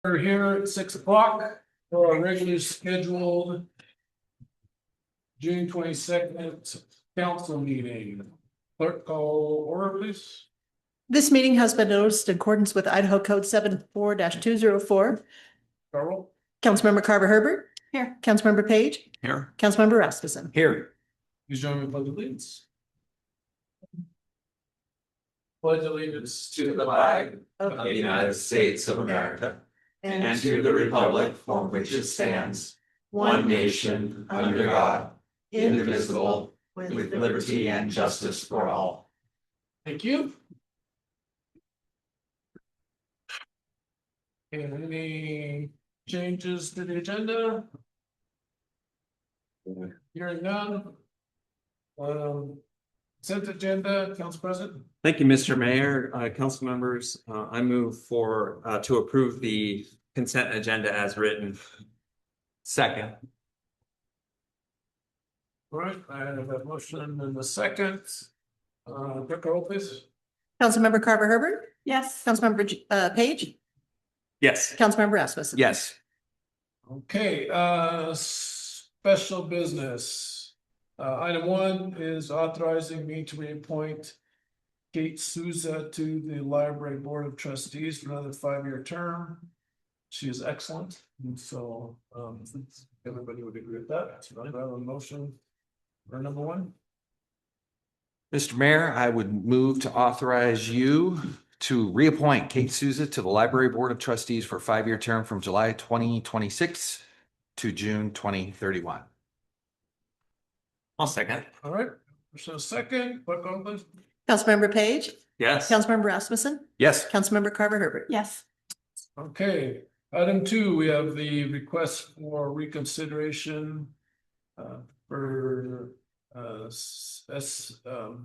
We're here at 6 o'clock for our regularly scheduled June 22nd council meeting. Clerk, call order, please. This meeting has been noticed in accordance with Idaho Code 74-204. Carl. Councilmember Carver Herbert. Here. Councilmember Page. Here. Councilmember Rasmussen. Here. Please join me in pledge of allegiance. Pledge allegiance To the flag of the United States of America and to the republic for which it stands, one nation, under God, indivisible, with liberty and justice for all. Thank you. And any changes to the agenda? Hearing none. Consent agenda, Council President. Thank you, Mr. Mayor, council members. I move for to approve the consent agenda as written. Second. All right, I have a motion and a second. Clerk, roll please. Councilmember Carver Herbert. Yes. Councilmember Page. Yes. Councilmember Rasmussen. Yes. Okay, special business. Item 1 is authorizing me to reappoint Kate Souza to the Library Board of Trustees for another 5-year term. She is excellent, and so everybody would agree with that. So I have a motion for number 1. Mr. Mayor, I would move to authorize you to reappoint Kate Souza to the Library Board of Trustees for a 5-year term from July 2026 to June 2031. I'll second. All right, so second, clerk roll please. Councilmember Page. Yes. Councilmember Rasmussen. Yes. Councilmember Carver Herbert. Yes. Okay, item 2, we have the request for reconsideration for sub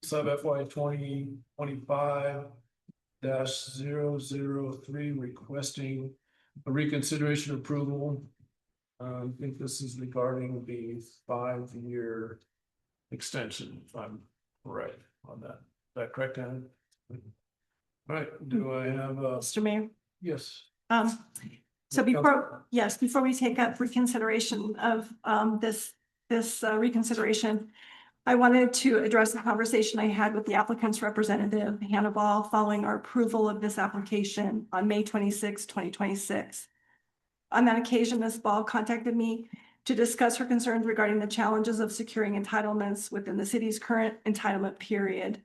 FY 2025-003 requesting a reconsideration approval. I think this is regarding the 5-year extension, if I'm correct on that. Is that correct, Anna? All right, do I have a, Mr. Mayor. yes? So before we take up reconsideration of this reconsideration, I wanted to address the conversation I had with the applicant's representative, Hannah Ball, following our approval of this application on May 26, 2026. On that occasion, Ms. Ball contacted me to discuss her concerns regarding the challenges of securing entitlements within the city's current entitlement period.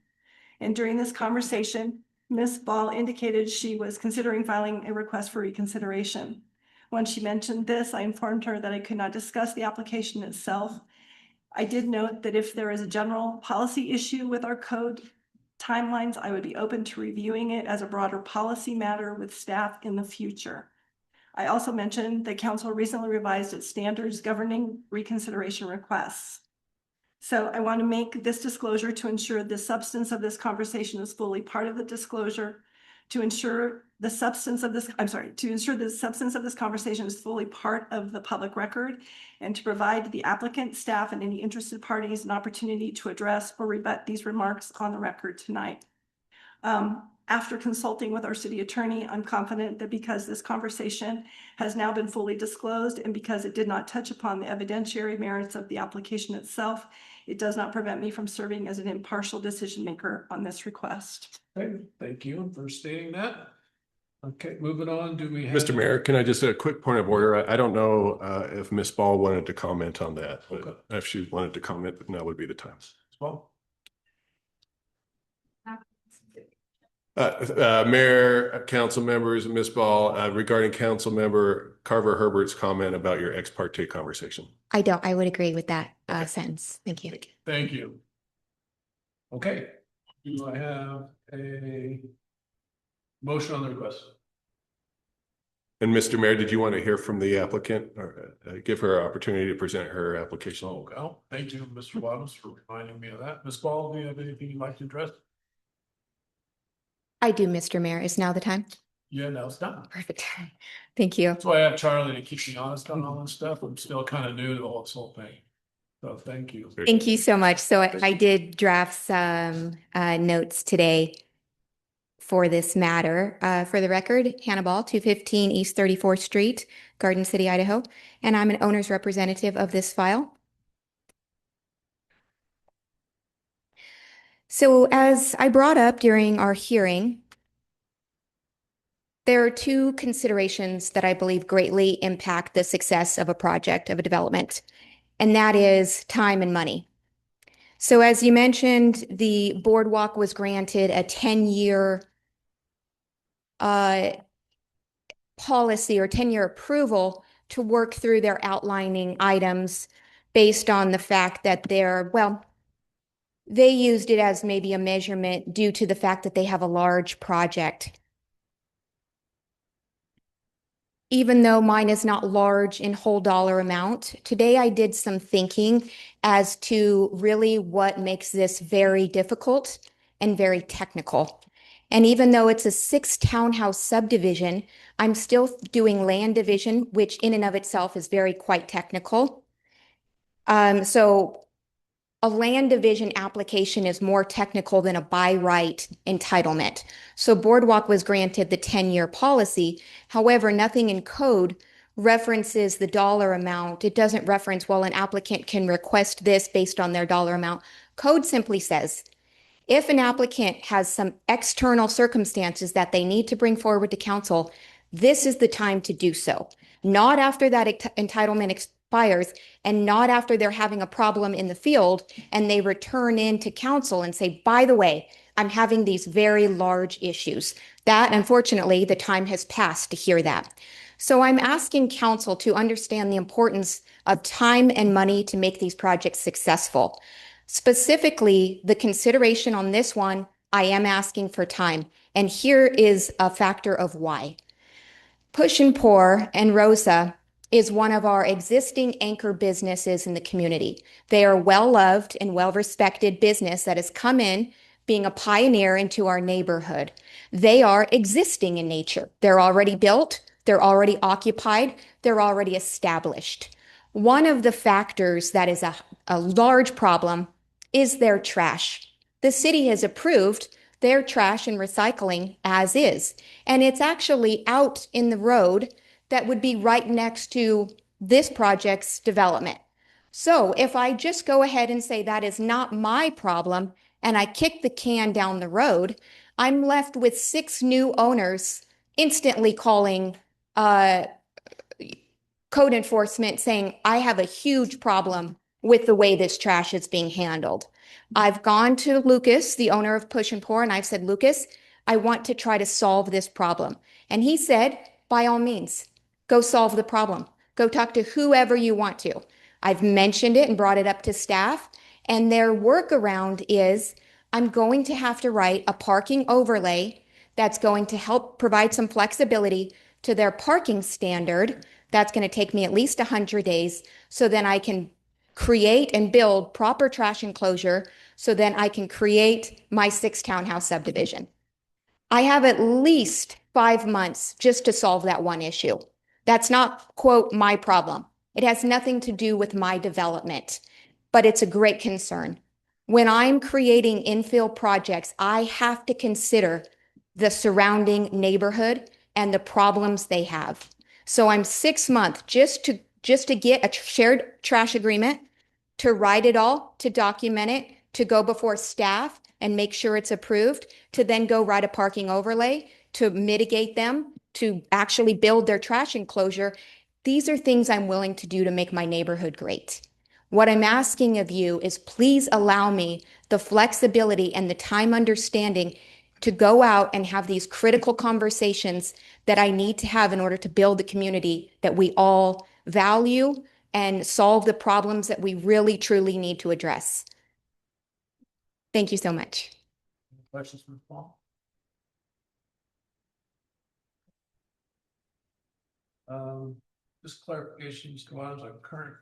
And during this conversation, Ms. Ball indicated she was considering filing a request for reconsideration. When she mentioned this, I informed her that I could not discuss the application itself. I did note that if there is a general policy issue with our code timelines, I would be open to reviewing it as a broader policy matter with staff in the future. I also mentioned that council recently revised its standards governing reconsideration requests. So I want to make this disclosure to ensure the substance of this conversation is fully part of the disclosure, to ensure the substance of this conversation is fully part of the public record, and to provide the applicant, staff, and any interested parties an opportunity to address or rebut these remarks on the record tonight. After consulting with our city attorney, I'm confident that because this conversation has now been fully disclosed and because it did not touch upon the evidentiary merits of the application itself, it does not prevent me from serving as an impartial decision maker on this request. Okay, thank you for stating that. Okay, moving on, do we have? Mr. Mayor, can I just, a quick point of order? I don't know if Ms. Ball wanted to comment on that, but Okay. if she wanted to comment, now would be the time. Well, Mayor, council members, Ms. Ball, regarding council member Carver Herbert's comment about your ex parte conversation. I would agree with that sentence. Thank you. thank you. Okay, do I have a motion on the request? And Mr. Mayor, did you want to hear from the applicant or give her an opportunity to present her application? Oh, well, thank you, Mr. Waddles, for reminding me of that. Ms. Ball, do you have anything you'd like to address? I do, Mr. Mayor. Is now the time? Yeah, now it's done. Perfect. Thank you. That's why I have Charlie to keep me honest on all this stuff. I'm still kind of new to this whole thing. So thank you. Thank you so much. So I did draft some notes today for this matter. For the record, Hannah Ball, 215 East 34th Street, Garden City, Idaho, and I'm an owner's representative of this file. So as I brought up during our hearing, there are two considerations that I believe greatly impact the success of a project, of a development, and that is time and money. So as you mentioned, the boardwalk was granted a 10-year policy or 10-year approval to work through their outlining items based on the fact that they used it as maybe a measurement due to the fact that they have a large project. Even though mine is not large in whole dollar amount, today I did some thinking as to really what makes this very difficult and very technical. And even though it's a 6 townhouse subdivision, I'm still doing land division, which in and of itself is very quite technical. So a land division application is more technical than a by right entitlement. So Boardwalk was granted the 10-year policy. However, nothing in code references the dollar amount. It doesn't reference, well, an applicant can request this based on their dollar amount. Code simply says, if an applicant has some external circumstances that they need to bring forward to council, this is the time to do so. Not after that entitlement expires and not after they're having a problem in the field and they return into council and say, by the way, I'm having these very large issues. That, unfortunately, the time has passed to hear that. So I'm asking council to understand the importance of time and money to make these projects successful. Specifically, the consideration on this one, I am asking for time. And here is a factor of why. Push and Pour and Rosa is one of our existing anchor businesses in the community. They are well-loved and well-respected business that has come in being a pioneer into our neighborhood. They are existing in nature. They're already built, they're already occupied, they're already established. One of the factors that is a large problem is their trash. The city has approved their trash and recycling as is, and it's actually out in the road that would be right next to this project's development. So if I just go ahead and say that is not my problem and I kick the can down the road, I'm left with 6 new owners instantly calling code enforcement saying, I have a huge problem with the way this trash is being handled. I've gone to Lucas, the owner of Push and Pour, and I've said, Lucas, I want to try to solve this problem. And he said, by all means, go solve the problem. Go talk to whoever you want to. I've mentioned it and brought it up to staff, and their workaround is I'm going to have to write a parking overlay that's going to help provide some flexibility to their parking standard. That's going to take me at least 100 days. So then I can create and build proper trash enclosure. So then I can create my 6 townhouse subdivision. I have at least 5 months just to solve that one issue. That's not, quote, my problem. It has nothing to do with my development, but it's a great concern. When I'm creating infill projects, I have to consider the surrounding neighborhood and the problems they have. So I'm 6 months just to get a shared trash agreement, to write it all, to document it, to go before staff and make sure it's approved, to then go write a parking overlay, to mitigate them, to actually build their trash enclosure. These are things I'm willing to do to make my neighborhood great. What I'm asking of you is please allow me the flexibility and the time understanding to go out and have these critical conversations that I need to have in order to build the community that we all value and solve the problems that we really truly need to address. Thank you so much. Questions from Paul? Just clarification, Mr. Williams, our current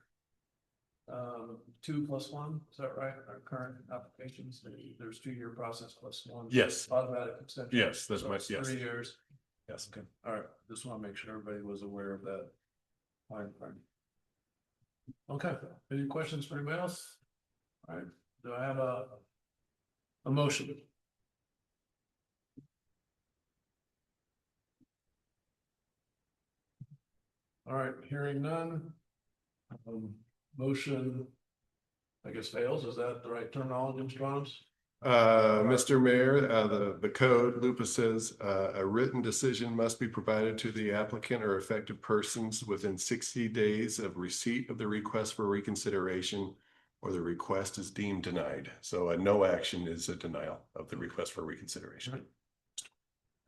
2+1, is that right? Our current applications, there's 2-year process plus 1. Yes. Automatic extension. Yes, that's So my, it's yes. 3 years. Yes. Okay, all right, just want to make sure everybody was aware of that. Fine. Okay, any questions for anybody else? All right, do I have a motion? All right, hearing none. Motion, I guess fails. Is that the right terminology, Mr. Adams? Mr. Mayor, the code, LUPA says, a written decision must be provided to the applicant or affected persons within 60 days of receipt of the request for reconsideration, or the request is deemed denied. So a no action is a denial of the request for reconsideration.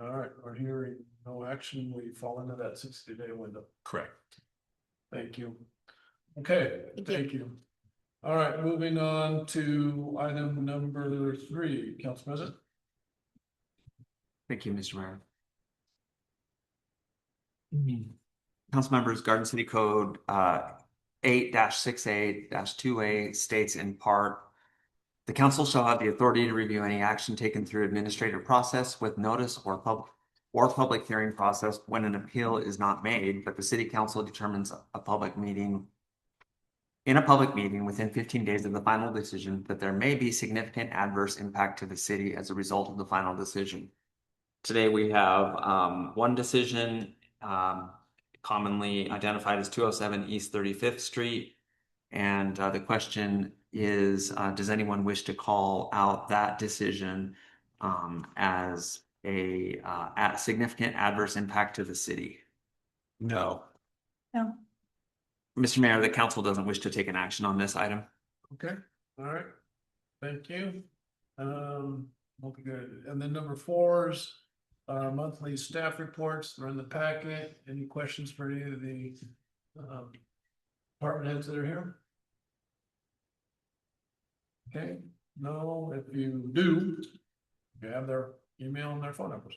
All right, we're hearing no action. We fall into that 60-day window. Correct. Thank you. Okay, thank you. All right, moving on to item number 3, Council President. Thank you, Mr. Mayor. Council members, Garden City Code 8-68-2A states in part, the council shall have the authority to review any action taken through administrative process with notice or public hearing process when an appeal is not made, but the city council determines in a public meeting within 15 days of the final decision that there may be significant adverse impact to the city as a result of the final decision. Today we have one decision commonly identified as 207 East 35th Street. And the question is, does anyone wish to call out that decision as a significant adverse impact to the city? No. No. Mr. Mayor, the council doesn't wish to take an action on this item. Okay, all right. Thank you. Okay, good. And then number 4's monthly staff reports. They're in the packet. Any questions for any of the department heads that are here? Okay, no, if you do, you have their email and their phone numbers.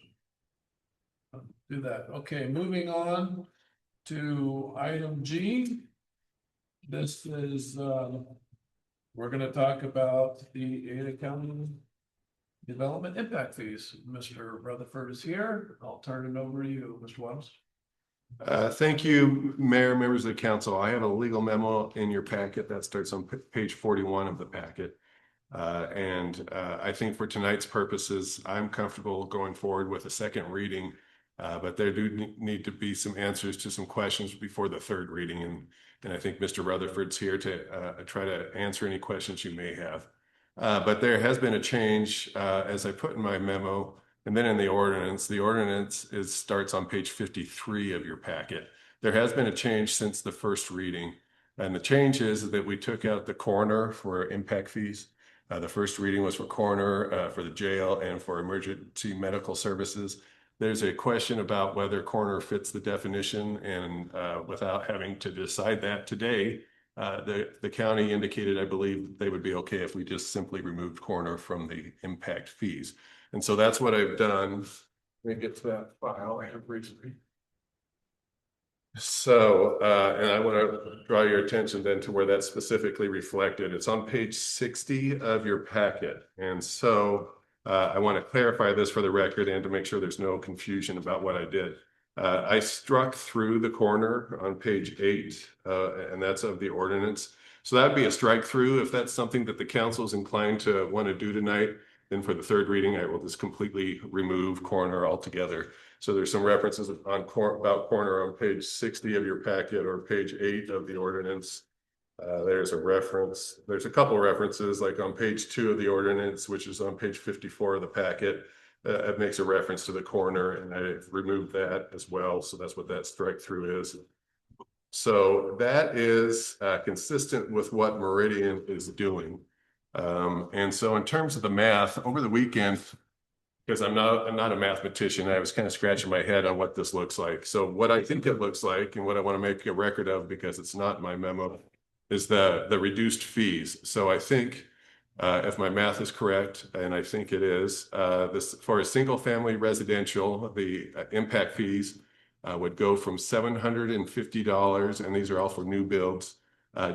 Do that. Okay, moving on to item G. This is, we're gonna talk about the Ada County Development Impact Fees. Mr. Rutherford is here. I'll turn it over to you, Mr. Wells. Thank you, Mayor, members of the council. I have a legal memo in your packet that starts on page 41 of the packet. I think for tonight's purposes, I'm comfortable going forward with a second reading, but there do need to be some answers to some questions before the third reading. And I think Mr. Rutherford's here to try to answer any questions you may have. But there has been a change, as I put in my memo, and then in the ordinance. The ordinance starts on page 53 of your packet. There has been a change since the first reading. And the change is that we took out the coroner for impact fees. The first reading was for coroner, for the jail, and for emergency medical services. There's a question about whether coroner fits the definition, and without having to decide that today, the county indicated, I believe, they would be okay if we just simply removed coroner from the impact fees. And so that's what I've done. Let me get to that file I have recently. So, and I want to draw your attention then to where that's specifically reflected. It's on page 60 of your packet. And so I want to clarify this for the record and to make sure there's no confusion about what I did. I struck through the corner on page 8, and that's of the ordinance. So that'd be a strike through. If that's something that the council is inclined to want to do tonight, then for the third reading, I will just completely remove coroner altogether. So there's some references on about coroner on page 60 of your packet, or page 8 of the ordinance. There's a reference. There's a couple references, like on page 2 of the ordinance, which is on page 54 of the packet. It makes a reference to the coroner, and I've removed that as well. So that's what that strike through is. So that is consistent with what Meridian is doing. And so in terms of the math, over the weekend, because I'm not a mathematician, I was kind of scratching my head on what this looks like. So what I think it looks like, and what I want to make a record of, because it's not in my memo, is the reduced fees. So I think if my math is correct, and I think it is, this for a single family residential, the impact fees would go from $750, and these are all for new builds,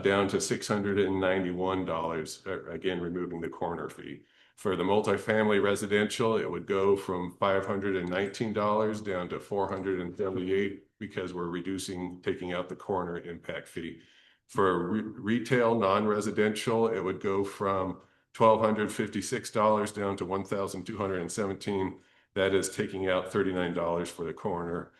down to $691, again, removing the corner fee. For the multifamily residential, it would go from $519 down to $478, because we're taking out the corner impact fee. For retail non-residential, it would go from $1,256 down to $1,217. That is taking out $39 for the corner.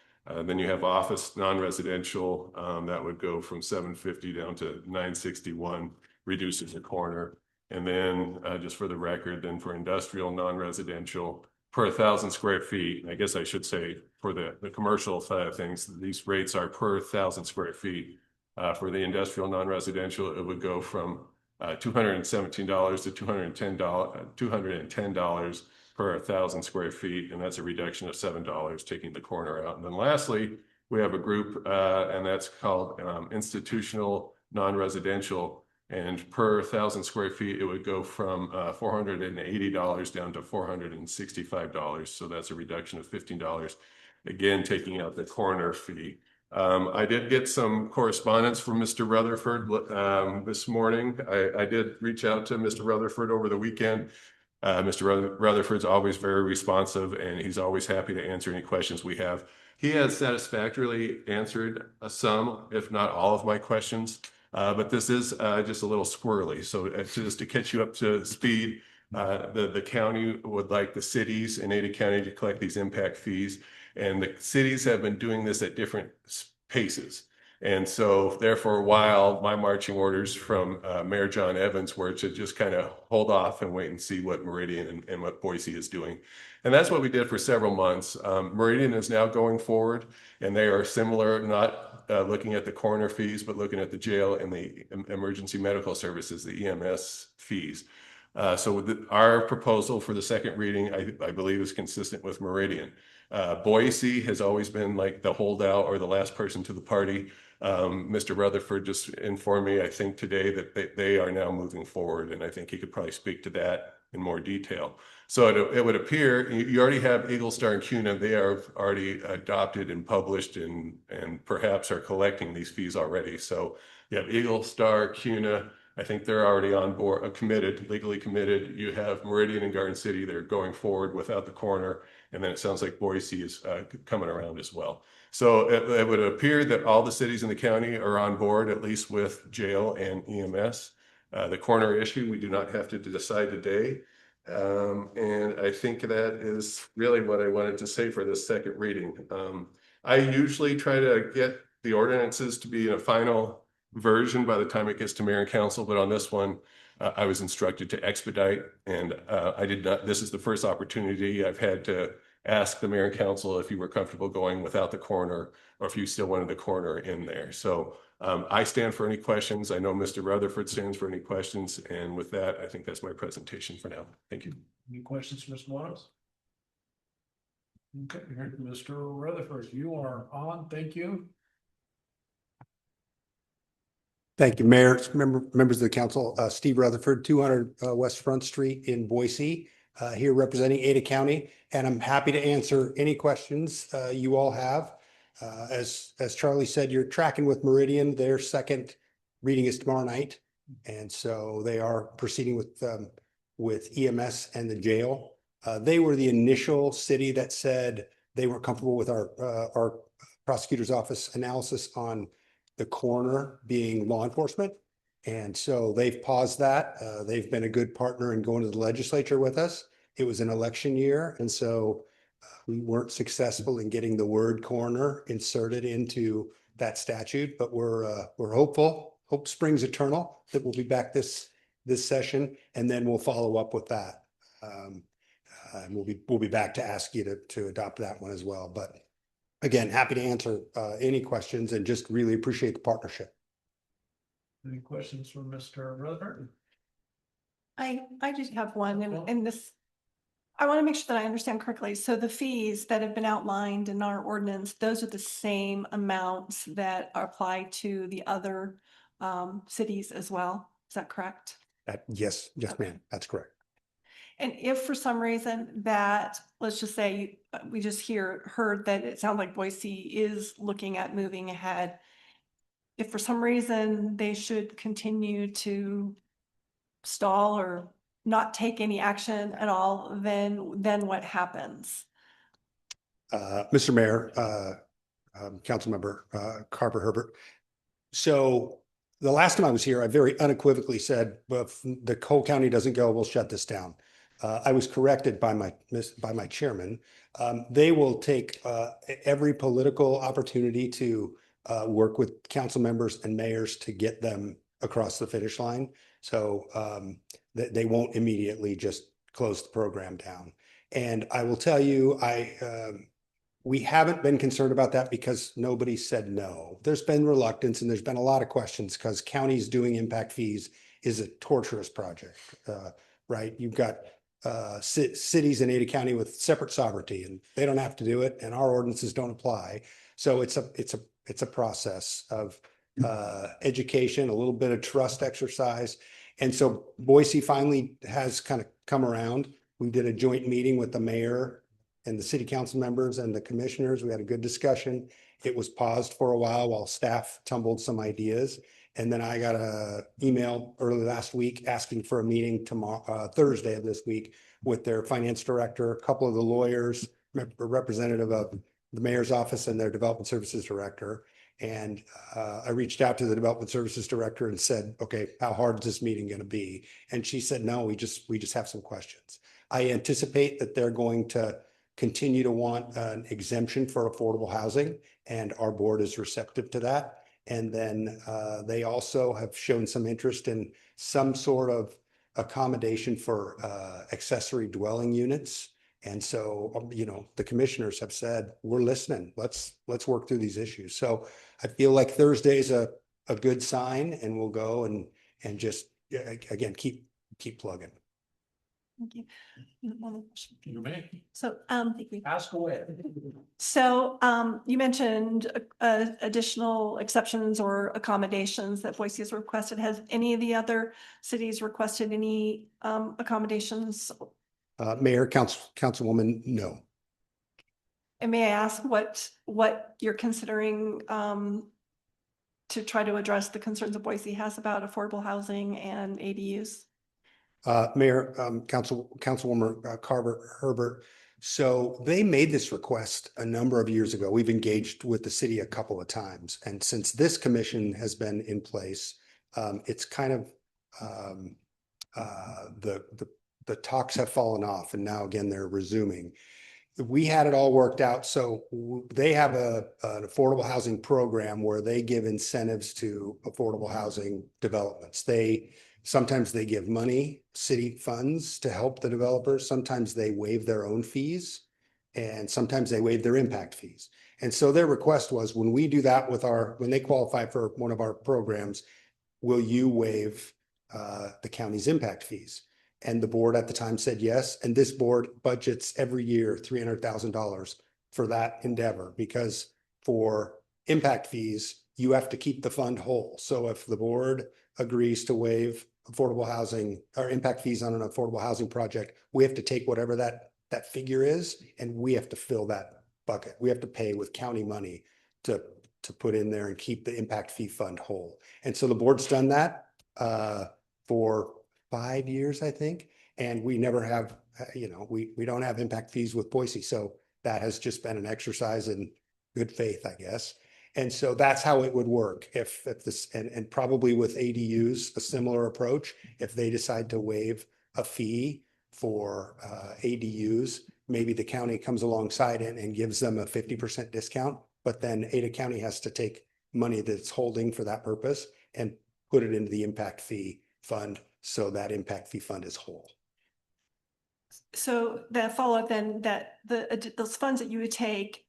Then you have office non-residential, that would go from 750 down to 961, reduces the corner. And then just for the record, then for industrial non-residential per 1,000 square feet, I guess I should say for the commercial side of things, these rates are per 1,000 square feet. For the industrial non-residential, it would go from $217 to $210 per 1,000 square feet, and that's a reduction of $7, taking the corner out. And then lastly, we have a group, and that's called institutional non-residential. And per 1,000 square feet, it would go from $480 down to $465. So that's a reduction of $15. Again, taking out the corner fee. I did get some correspondence from Mr. Rutherford this morning. I did reach out to Mr. Rutherford over the weekend. Mr. Rutherford's always very responsive, and he's always happy to answer any questions we have. He has satisfactorily answered some, if not all, of my questions. But this is just a little squirrely. So just to catch you up to speed, the county would like the cities in Ada County to collect these impact fees. And the cities have been doing this at different paces. And so therefore, while my marching orders from Mayor John Evans were to just kind of hold off and wait and see what Meridian and what Boise is doing. And that's what we did for several months. Meridian is now going forward, and they are similar, not looking at the coroner fees, but looking at the jail and the emergency medical services, the EMS fees. So our proposal for the second reading, I believe, is consistent with Meridian. Boise has always been like the holdout or the last person to the party. Mr. Rutherford just informed me, I think today, that they are now moving forward, and I think he could probably speak to that in more detail. So it would appear you already have Eagle Star and CUNA. They are already adopted and published and perhaps are collecting these fees already. So you have Eagle Star, CUNA. I think they're already on board, committed, legally committed. You have Meridian and Garden City. They're going forward without the coroner. And then it sounds like Boise is coming around as well. So it would appear that all the cities in the county are on board, at least with jail and EMS. The coroner issue, we do not have to decide today. And I think that is really what I wanted to say for this second reading. I usually try to get the ordinances to be in a final version by the time it gets to mayor and council, but on this one, I was instructed to expedite, and I did not. This is the first opportunity I've had to ask the mayor and council if you were comfortable going without the coroner, or if you still wanted the coroner in there. So I stand for any questions. I know Mr. Rutherford stands for any questions, and with that, I think that's my presentation for now. Thank you. Any questions, Mr. Morris? Okay, here, Mr. Rutherford, you are on. Thank you. Thank you, Mayor, members of the council. Steve Rutherford, 200 West Front Street in Boise, here representing Ada County, and I'm happy to answer any questions you all have. As Charlie said, you're tracking with Meridian. Their second reading is tomorrow night, and so they are proceeding with EMS and the jail. They were the initial city that said they weren't comfortable with our prosecutor's office analysis on the coroner being law enforcement. And so they've paused that. They've been a good partner in going to the legislature with us. It was an election year. And so we weren't successful in getting the word coroner inserted into that statute, but we're hopeful. Hope springs eternal that we'll be back this session, and then we'll follow up with that. And we'll be back to ask you to adopt that one as well. But again, happy to answer any questions, and just really appreciate the partnership. Any questions from Mr. Rutherford? I just have one, and this, I want to make sure that I understand correctly. So the fees that have been outlined in our ordinance, those are the same amounts that apply to the other cities as well. Is that correct? Yes, ma'am. That's correct. And if for some reason that, let's just say, we just heard that it sounds like Boise is looking at moving ahead. If for some reason they should continue to stall or not take any action at all, then what happens? Mr. Mayor, Councilmember Carver Herbert. So the last time I was here, I very unequivocally said, well, if the whole county doesn't go, we'll shut this down. I was corrected by my chairman. They will take every political opportunity to work with council members and mayors to get them across the finish line. So they won't immediately just close the program down. And I will tell you, we haven't been concerned about that because nobody said no. There's been reluctance and there's been a lot of questions because counties doing impact fees is a torturous project, right? You've got cities in Ada County with separate sovereignty and they don't have to do it and our ordinances don't apply. So it's a process of education, a little bit of trust exercise. And so Boise finally has kind of come around. We did a joint meeting with the mayor and the city council members and the commissioners. We had a good discussion. It was paused for a while staff tumbled some ideas. And then I got a email early last week asking for a meeting tomorrow, Thursday of this week with their finance director, a couple of the lawyers, a representative of the mayor's office and their development services director. And I reached out to the development services director and said, okay, how hard is this meeting going to be? And she said, no, we just have some questions. I anticipate that they're going to continue to want an exemption for affordable housing, and our board is receptive to that. And then they also have shown some interest in some sort of accommodation for accessory dwelling units. And so, the commissioners have said, we're listening. Let's work through these issues. So I feel like Thursday is a good sign, and we'll go and just, again, keep plugging. Thank you. One more question. You may So, thank you. ask away. So, you mentioned additional exceptions or accommodations that Boise has requested. Has any of the other cities requested any accommodations? Mayor, Councilwoman, no. And may I ask what you're considering to try to address the concerns that Boise has about affordable housing and ADUs? Mayor, Councilwoman Carver Herbert. So they made this request a number of years ago. We've engaged with the city a couple of times. And since this commission has been in place, it's kind of the talks have fallen off and now again, they're resuming. We had it all worked out. So they have an affordable housing program where they give incentives to affordable housing developments. Sometimes they give money, city funds to help the developers. Sometimes they waive their own fees and sometimes they waive their impact fees. And so their request was when we do that when they qualify for one of our programs, will you waive the county's impact fees? And the board at the time said yes. And this board budgets every year $300,000 for that endeavor because for impact fees, you have to keep the fund whole. So if the board agrees to waive affordable housing or impact fees on an affordable housing project, we have to take whatever that figure is and we have to fill that bucket. We have to pay with county money to put in there and keep the impact fee fund whole. And so the board's done that for 5 years, I think. And we never have, we don't have impact fees with Boise. So that has just been an exercise in good faith, I guess. And so that's how it would work if this, and probably with ADUs, a similar approach, if they decide to waive a fee for ADUs, maybe the county comes alongside it and gives them a 50% discount, but then Ada County has to take money that's holding for that purpose and put it into the impact fee fund. So that impact fee fund is whole. So the follow-up then that those funds that you would take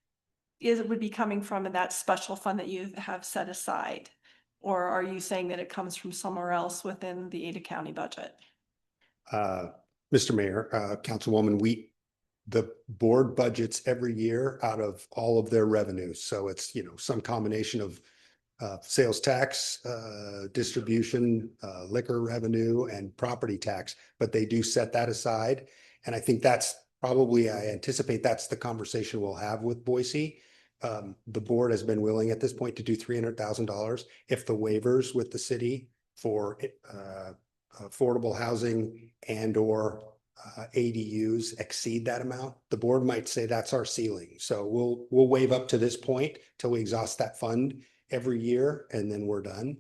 would be coming from that special fund that you have set aside? Or are you saying that it comes from somewhere else within the Ada County budget? Mr. Mayor, Councilwoman, the board budgets every year out of all of their revenues. So it's, some combination of sales tax, distribution, liquor revenue, and property tax, but they do set that aside. And I think I anticipate that's the conversation we'll have with Boise. The board has been willing at this point to do $300,000. If the waivers with the city for affordable housing and or ADUs exceed that amount, the board might say that's our ceiling. So we'll waive up to this point till we exhaust that fund every year and then we're done.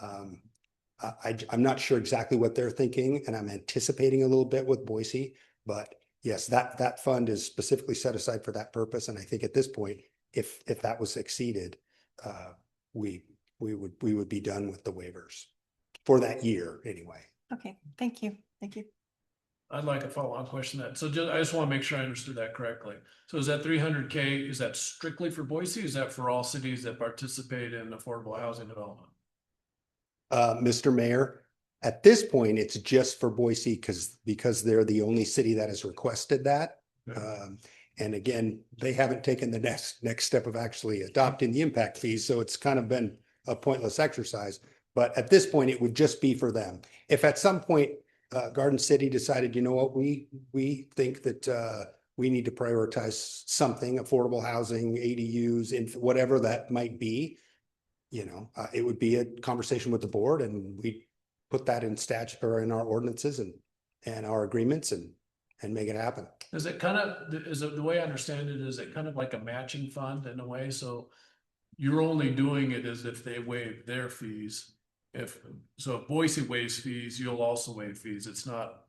I'm not sure exactly what they're thinking and I'm anticipating a little bit with Boise, But yes, that fund is specifically set aside for that purpose. And I think at this point, if that was exceeded, we would be done with the waivers for that year anyway. Okay, thank you. Thank you. I'd like a follow-on question to that. So I just want to make sure I understood that correctly. So is that 300K, is that strictly for Boise? Is that for all cities that participate in affordable housing development? Mr. Mayor, at this point, it's just for Boise because they're the only city that has requested that. And again, they haven't taken the next step of actually adopting the impact fees, so it's kind of been a pointless exercise. But at this point, it would just be for them. If at some point Garden City decided, you know what, we think that we need to prioritize something, affordable housing, ADUs, and whatever that might be, it would be a conversation with the board, and we put that in statute or in our ordinances and our agreements and make it happen. Is it the way I understand it, is it kind of like a matching fund in a way? So you're only doing it as if they waive their fees. If Boise waives fees, you'll also waive fees. It's not,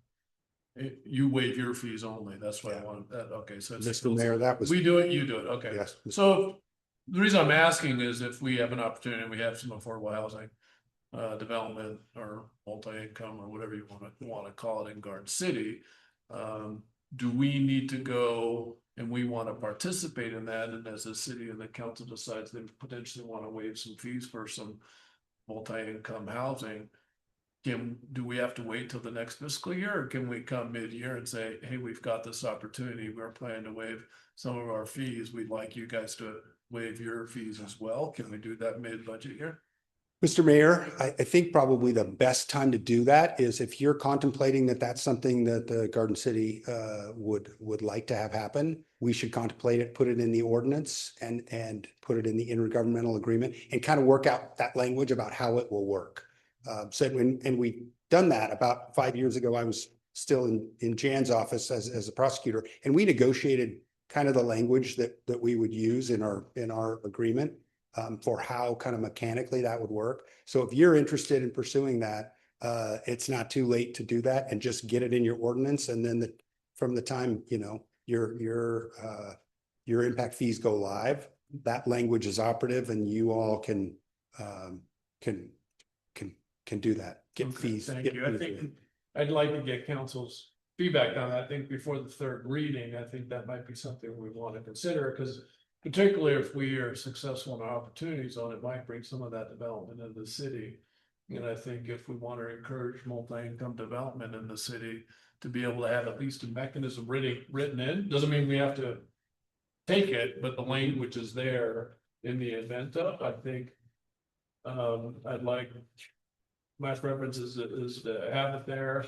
you waive your fees only. That's what I wanted. Okay, so Mr. Mayor, that was. we do it, you do it. Okay. Yes. So the reason I'm asking is if we have an opportunity, and we have some affordable housing development or multi-income or whatever you want to call it in Garden City, do we need to go and we want to participate in that? And as a city and the council decides they potentially want to waive some fees for some multi-income housing, do we have to wait till the next fiscal year, or can we come mid-year and say, hey, we've got this opportunity, we're planning to waive some of our fees, we'd like you guys to waive your fees as well? Can we do that mid-budget year? Mr. Mayor, I think probably the best time to do that is if you're contemplating that that's something that the Garden City would like to have happen, we should contemplate it, put it in the ordinance and put it in the intergovernmental agreement and kind of work out that language about how it will work. And we've done that about 5 years ago. I was still in Jan's office as a prosecutor, and we negotiated kind of the language that we would use in our agreement. For how kind of mechanically that would work. So if you're interested in pursuing that, it's not too late to do that and just get it in your ordinance. And then from the time, your impact fees go live, that language is operative and you all can do that. Get fees. Thank you. I think I'd like to get council's feedback on that. I think before the third reading, I think that might be something we want to consider, because particularly if we are successful in our opportunities on it, might bring some of that development into the city. And I think if we want to encourage multi-income development in the city, to be able to have at least a mechanism written in, doesn't mean we have to take it, but the language is there in the event of, I think, I'd like, my preference is to have it there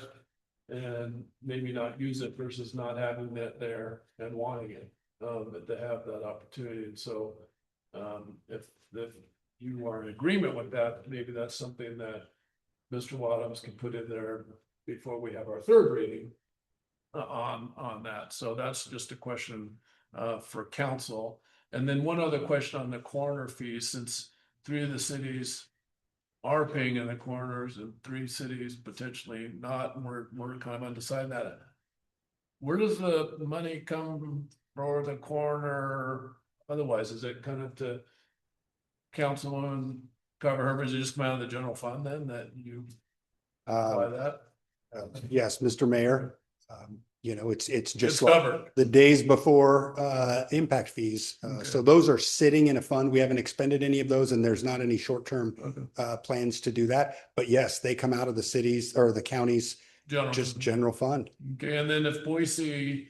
and maybe not use it versus not having that there and wanting it. To have that opportunity. And so if you are in agreement with that, maybe that's something that Mr. Wadhams can put in there before we have our third reading on that. So that's just a question for council. And then one other question on the corner fees, since 3 of the cities are paying in the corners and 3 cities potentially not, and we're kind of undecided that. Where does the money come for the corner? Otherwise, is it kind of to Councilwoman Carver Herbert, is it just come out of the general fund then that you buy that? Yes, Mr. Mayor. It's just It's like covered. the days before impact fees. So those are sitting in a fund. We haven't expended any of those, and there's not any short-term plans to do that. But yes, they come out of the cities or the counties, general fund. Okay, and then if Boise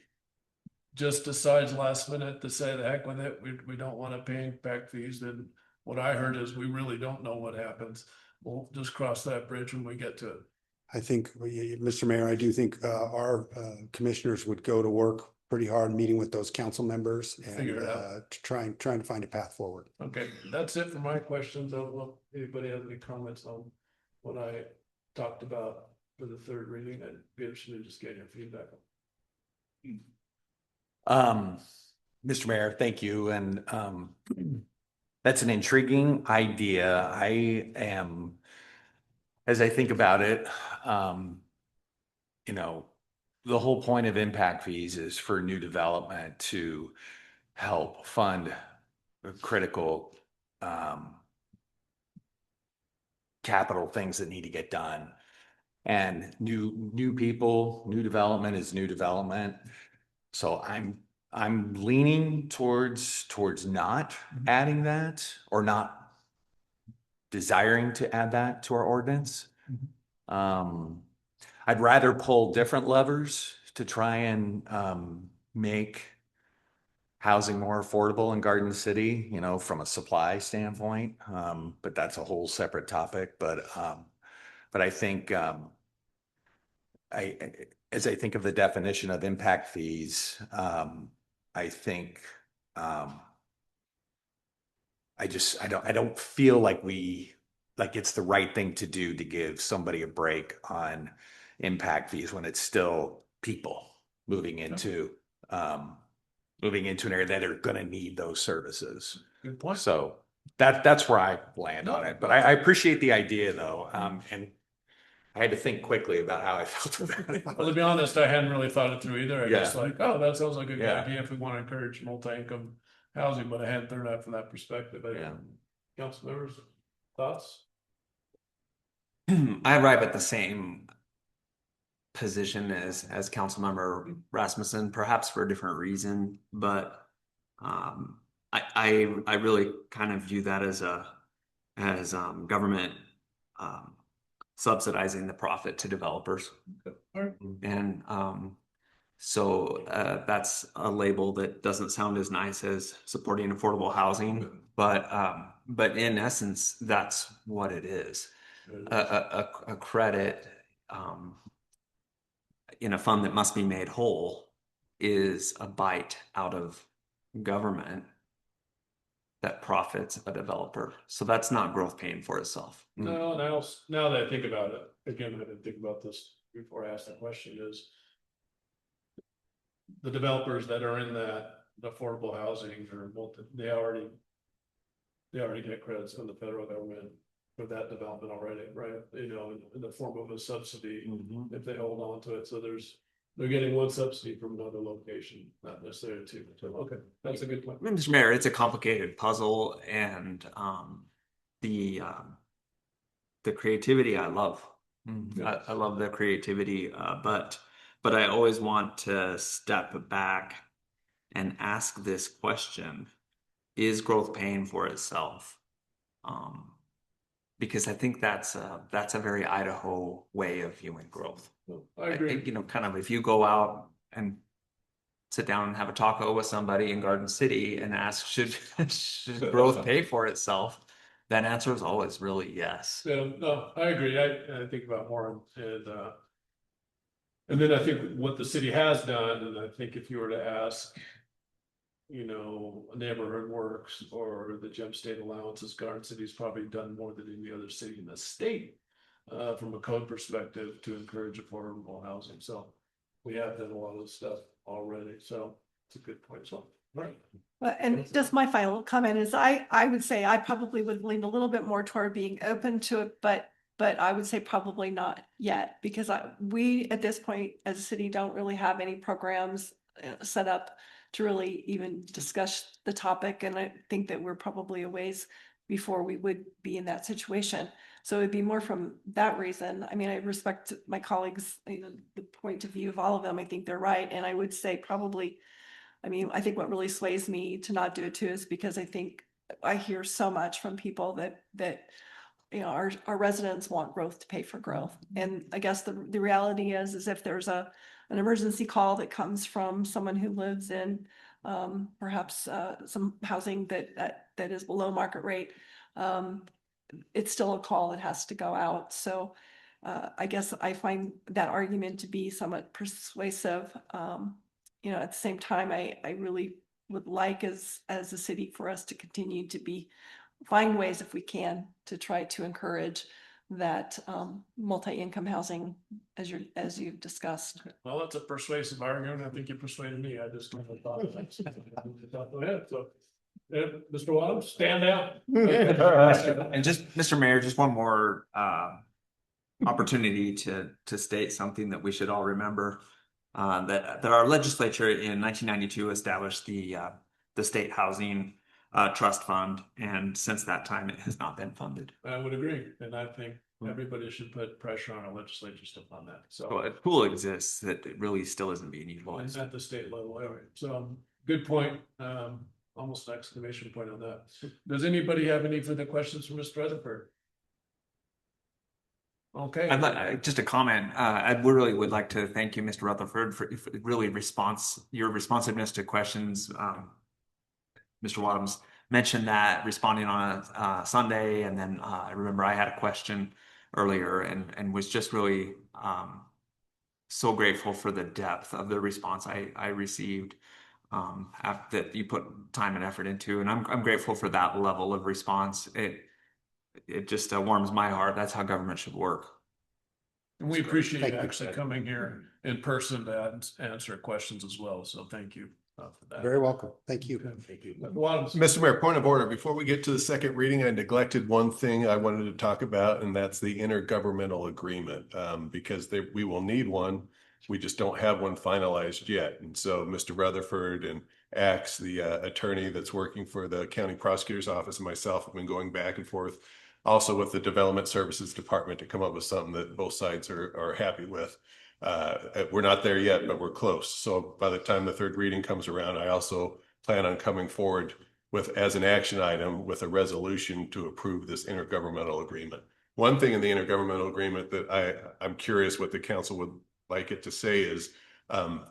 just decides last minute to say the heck with it, we don't want to pay impact fees, then what I heard is we really don't know what happens. We'll just cross that bridge when we get to it. I think, Mr. Mayor, I do think our commissioners would go to work pretty hard, meeting with those council members and trying to find a path forward. Okay, that's it for my questions. I don't know if anybody has any comments on what I talked about for the third reading. I'd be interested in just getting your feedback. Mr. Mayor, thank you. And that's an intriguing idea. As I think about it, the whole point of impact fees is for new development to help fund critical capital things that need to get done. And new people, new development is new development. So I'm leaning towards not adding that, or not desiring to add that to our ordinance. I'd rather pull different levers to try and make housing more affordable in Garden City, you know, from a supply standpoint. But that's a whole separate topic. But I think as I think of the definition of impact fees, I think I don't feel like it's the right thing to do to give somebody a break on impact fees when it's still people moving into an area that are going to need those services. Good point. So that's where I land on it. But I appreciate the idea though. And I had to think quickly about how I felt about it. Well, to be honest, I hadn't really thought it through either. I just Yeah. like, oh, that sounds like a good Yeah. idea if we want to encourage multi-income housing, but I hadn't thought of that from that perspective. Yeah. Council members, thoughts? I arrive at the same position as Councilmember Rasmussen, perhaps for a different reason, but I really kind of view that as government subsidizing the profit to developers. And so that's a label that doesn't sound as nice as supporting affordable housing, but in essence, that's what it is. A credit in a fund that must be made whole is a bite out of government that profits a developer. So that's not growth paying for itself. No, now that I think about it, again, I didn't think about this before I asked the question, is the developers that are in that affordable housing or they already get credits from the federal government for that development already, right? You know, in the form of a subsidy if they hold on to it. So they're getting one subsidy from another location, not necessarily two. So, okay, that's a good point. Mr. Mayor, it's a complicated puzzle, and the creativity I love. I love the creativity, but I always want to step back and ask this question: is growth paying for itself? Because I think that's a very Idaho way of viewing growth. I agree. You know, kind of if you go out and sit down and have a taco with somebody in Garden City and ask, should growth pay for itself? That answer is always really yes. Yeah, no, I agree. I think about more and then I think what the city has done, and I think if you were to ask, you know, Neighborhood Works or the Gem State Allowances, Garden City's probably done more than any other city in the state from a code perspective to encourage affordable housing. So we have done a lot of stuff already. So it's a good point. So, right. Well, and just my final comment is I would say I probably would lean a little bit more toward being open to it, but I would say probably not yet, because we at this point as a city don't really have any programs set up to really even discuss the topic. And I think that we're probably a ways before we would be in that situation. So it'd be more from that reason. I mean, I respect my colleagues, you know, the point of view of all of them. I think they're right. And I would say probably, I mean, I think what really sways me to not do it too is because I think I hear so much from people that you know, our residents want growth to pay for growth. And I guess the reality is if there's an emergency call that comes from someone who lives in perhaps some housing that is below market rate, it's still a call that has to go out. So I guess I find that argument to be somewhat persuasive. You know, at the same time, I really would like as a city for us to continue to find ways if we can to try to encourage that multi-income housing as you've discussed. Well, that's a persuasive argument. I think you persuaded me. I just kind of thought of it. So, Mr. Waddams, stand out. And just, Mr. Mayor, just one more opportunity to state something that we should all remember. that our legislature in 1992 established the state housing trust fund, and since that time it has not been funded. I would agree, and I think everybody should put pressure on our legislatures to fund that, So so. a tool exists that it really still isn't being utilized. At the state level, anyway, so, good point, almost an exclamation point on that. Does anybody have any further questions for Mr. Rutherford? Okay. I'd like just a comment. I really would like to thank you, Mr. Rutherford, for really your responsiveness to questions. Mr. Wadhams mentioned that responding on a Sunday, and then I remember I had a question earlier, and was just really so grateful for the depth of the response I received that you put time and effort into, and I'm grateful for that level of response. It just warms my heart. That's how government should work. And we appreciate Thank you you. actually coming here in person to answer questions as well, so thank you for that. Very welcome. Thank you. Thank you. Well, Mr. Mayor, point of order, before we get to the second reading, I neglected one thing I wanted to talk about, and that's the intergovernmental agreement, because we will need one. We just don't have one finalized yet. And so Mr. Rutherford and Axe, the attorney that's working for the county prosecutor's office, and myself have been going back and forth also with the Development Services Department to come up with something that both sides are happy with. We're not there yet, but we're close. So by the time the third reading comes around, I also plan on coming forward with, as an action item, with a resolution to approve this intergovernmental agreement. One thing in the intergovernmental agreement that I'm curious what the council would like it to say is,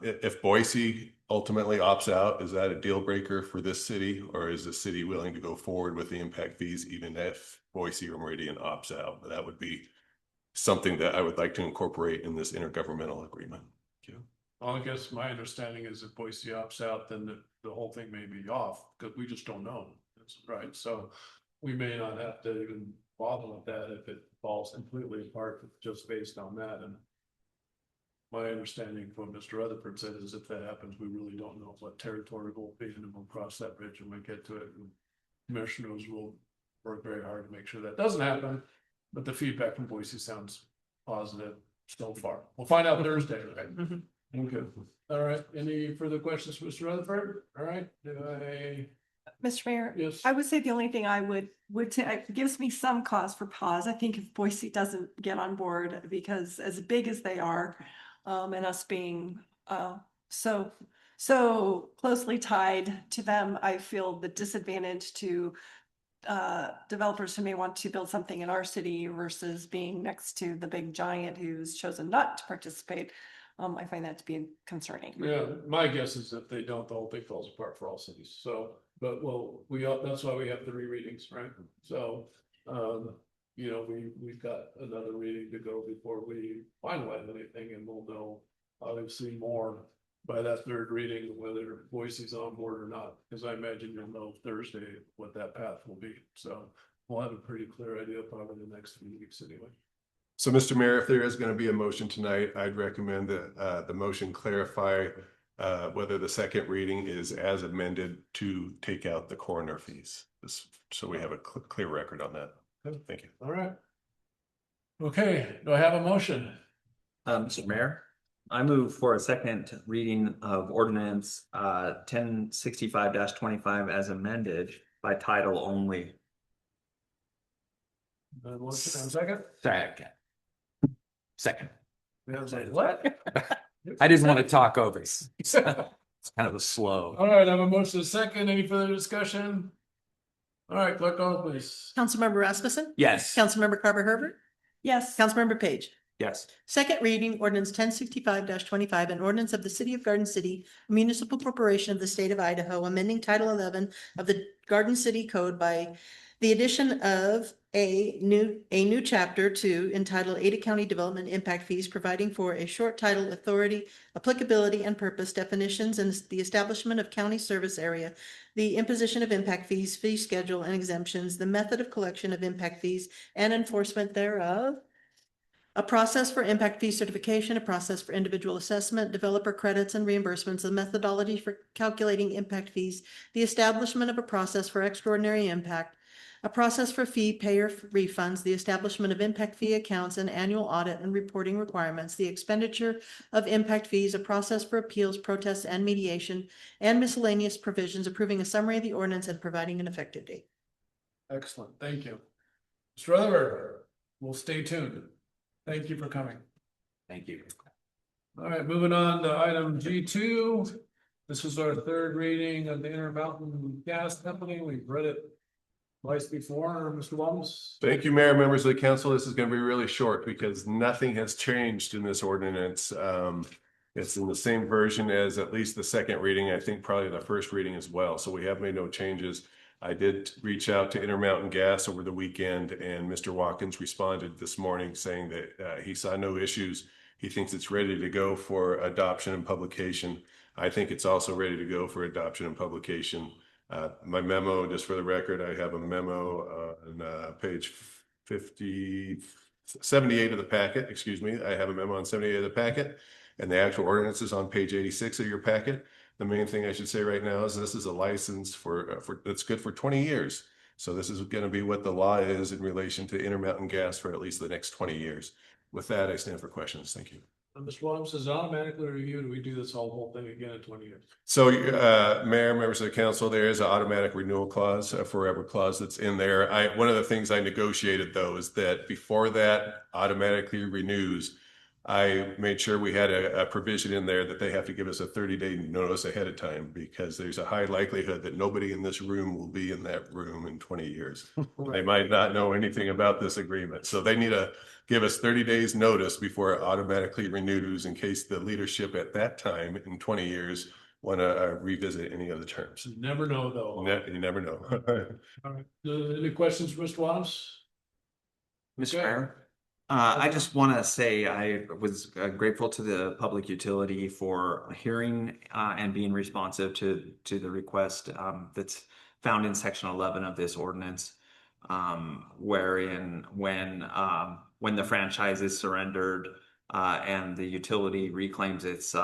if Boise ultimately opts out, is that a deal breaker for this city, or is the city willing to go forward with the impact fees even if Boise or Meridian opts out? That would be something that I would like to incorporate in this intergovernmental agreement. Thank you. Well, I guess my understanding is if Boise opts out, then the whole thing may be off, because we just don't know. That's right, so we may not have to even bother with that if it falls completely apart just based on that. And my understanding from what Mr. Rutherford said is if that happens, we really don't know what territory will be, and we'll cross that bridge when we get to it. And commissioners will work very hard to make sure that doesn't happen, but the feedback from Boise sounds positive so far. We'll find out Thursday, right? Mhm. Okay, all right, any further questions for Mr. Rutherford? All right, Mr. Mayor, yes, I would say the only thing I would say, it gives me some cause for pause. I think if Boise doesn't get on board, because as big as they are, and us being so closely tied to them, I feel the disadvantage to developers who may want to build something in our city versus being next to the big giant who's chosen not to participate. I find that to be concerning. yeah, my guess is if they don't, the whole thing falls apart for all cities, so, but well, that's why we have 3 readings, right? So, you know, we've got another reading to go before we finalize anything, and we'll know obviously more by that third reading, whether Boise's on board or not, because I imagine you'll know Thursday what that path will be. So we'll have a pretty clear idea probably the next few weeks anyway. So, Mr. Mayor, if there is going to be a motion tonight, I'd recommend that the motion clarify whether the second reading is as amended to take out the coroner fees. So we have a clear record on that. Thank you. All right. Okay, do I have a motion? Mr. Mayor, I move for a second reading of ordinance 1065-25 as amended by title only. The motion and second? Second. Yeah, I was like, what? I didn't want to talk over. It's kind of a slow. All right, I have a motion and second. Any further discussion? All right, clerk call please. Councilmember Rasmussen? Yes. Councilmember Carver Herbert? Yes. Councilmember Page? Yes. Second reading ordinance 1065-25, an ordinance of the City of Garden City, a municipal corporation of the state of Idaho, amending Title 11 of the Garden City Code by the addition of a new chapter 2 entitled Ada County Development Impact Fees, providing for a short title, authority, applicability, and purpose definitions, and the establishment of county service area, the imposition of impact fees, fee schedule and exemptions, the method of collection of impact fees and enforcement thereof, a process for impact fee certification, a process for individual assessment, developer credits and reimbursements, a methodology for calculating impact fees, the establishment of a process for extraordinary impact, a process for fee payer refunds, the establishment of impact fee accounts and annual audit and reporting requirements, the expenditure of impact fees, a process for appeals, protests, and mediation, and miscellaneous provisions, approving a summary of the ordinance and providing an effective date. Excellent, thank you. Mr. Rutherford, we'll stay tuned. Thank you for coming. Thank you. All right, moving on to item G2. This is our third reading of the Intermountain Gas Company. We've read it twice before. Mr. Walms? Thank you, Mayor, members of the council. This is going to be really short because nothing has changed in this ordinance. It's in the same version as at least the second reading. I think probably the first reading as well. So we have made no changes. I did reach out to Intermountain Gas over the weekend, and Mr. Watkins responded this morning saying that he saw no issues. He thinks it's ready to go for adoption and publication. I think it's also ready to go for adoption and publication. My memo, just for the record, I have a memo on page 78 of the packet, excuse me. I have a memo on 78 of the packet, and the actual ordinance is on page 86 of your packet. The main thing I should say right now is this is a license for that's good for 20 years. So this is going to be what the law is in relation to Intermountain Gas for at least the next 20 years. With that, I stand for questions. Thank you. Mr. Walms says automatically reviewed. Do we do this whole thing again in 20 years? So, Mayor, members of the council, there is an automatic renewal clause, a forever clause that's in there. One of the things I negotiated though is that before that automatically renews, I made sure we had a provision in there that they have to give us a 30-day notice ahead of time because there's a high likelihood that nobody in this room will be in that room in 20 years. They might not know anything about this agreement. So they need to give us 30 days notice before it automatically renews in case the leadership at that time in 20 years want to revisit any of the terms. You never know though. You never know. All right. Any questions, Mr. Walms? Mr. Okay. Mayor, I just want to say I was grateful to the public utility for hearing and being responsive to the request that's found in section 11 of this ordinance, wherein when the franchise is surrendered and the utility reclaims its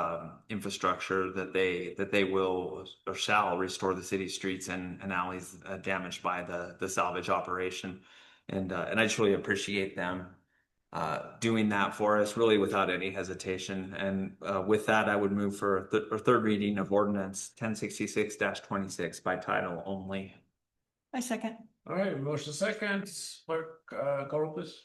infrastructure, that they will or shall restore the city streets and alleys damaged by the salvage operation, and I just really appreciate them doing that for us, really without any hesitation. And with that, I would move for a third reading of ordinance 1066-26 by title only. I second. All right, motion second. Clerk, call roll please.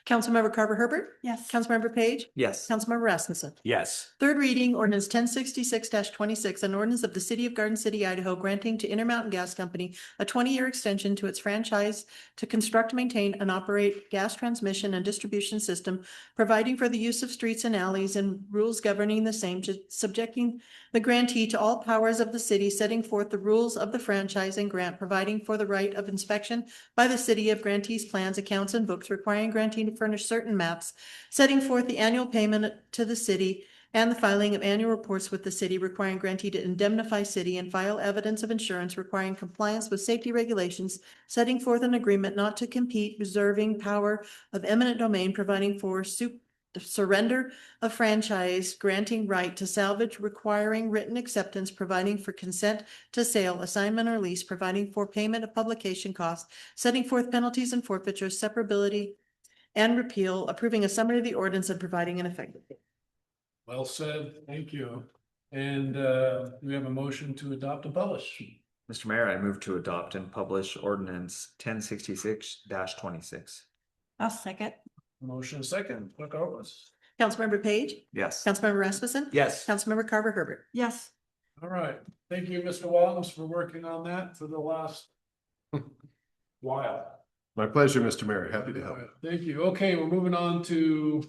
Councilmember Carver Herbert? Yes. Councilmember Page? Yes. Councilmember Rasmussen? Yes. Third reading, ordinance 1066-26, an ordinance of the city of Garden City, Idaho, granting to Intermountain Gas Company a 20-year extension to its franchise to construct, maintain, and operate gas transmission and distribution system, providing for the use of streets and alleys and rules governing the same, subjecting the grantee to all powers of the city, setting forth the rules of the franchise and grant, providing for the right of inspection by the city of grantee's plans, accounts, and books, requiring grantee to furnish certain maps, setting forth the annual payment to the city, and the filing of annual reports with the city, requiring grantee to indemnify city and file evidence of insurance, requiring compliance with safety regulations, setting forth an agreement not to compete, reserving power of eminent domain, providing for surrender of franchise, granting right to salvage, requiring written acceptance, providing for consent to sale, assignment, or lease, providing for payment of publication costs, setting forth penalties and forfeitures, separability, and repeal, approving a summary of the ordinance and providing an effective date. Well said, thank you. And we have a motion to adopt and publish. Mr. Mayor, I move to adopt and publish ordinance 1066-26. I'll second. Motion second, clerk call please. Councilmember Page? Yes. Councilmember Rasmussen? Yes. Councilmember Carver Herbert? Yes. All right, thank you, Mr. Walms, for working on that for the last while. My pleasure, Mr. Mayor. Happy to help. Thank you. Okay, we're moving on to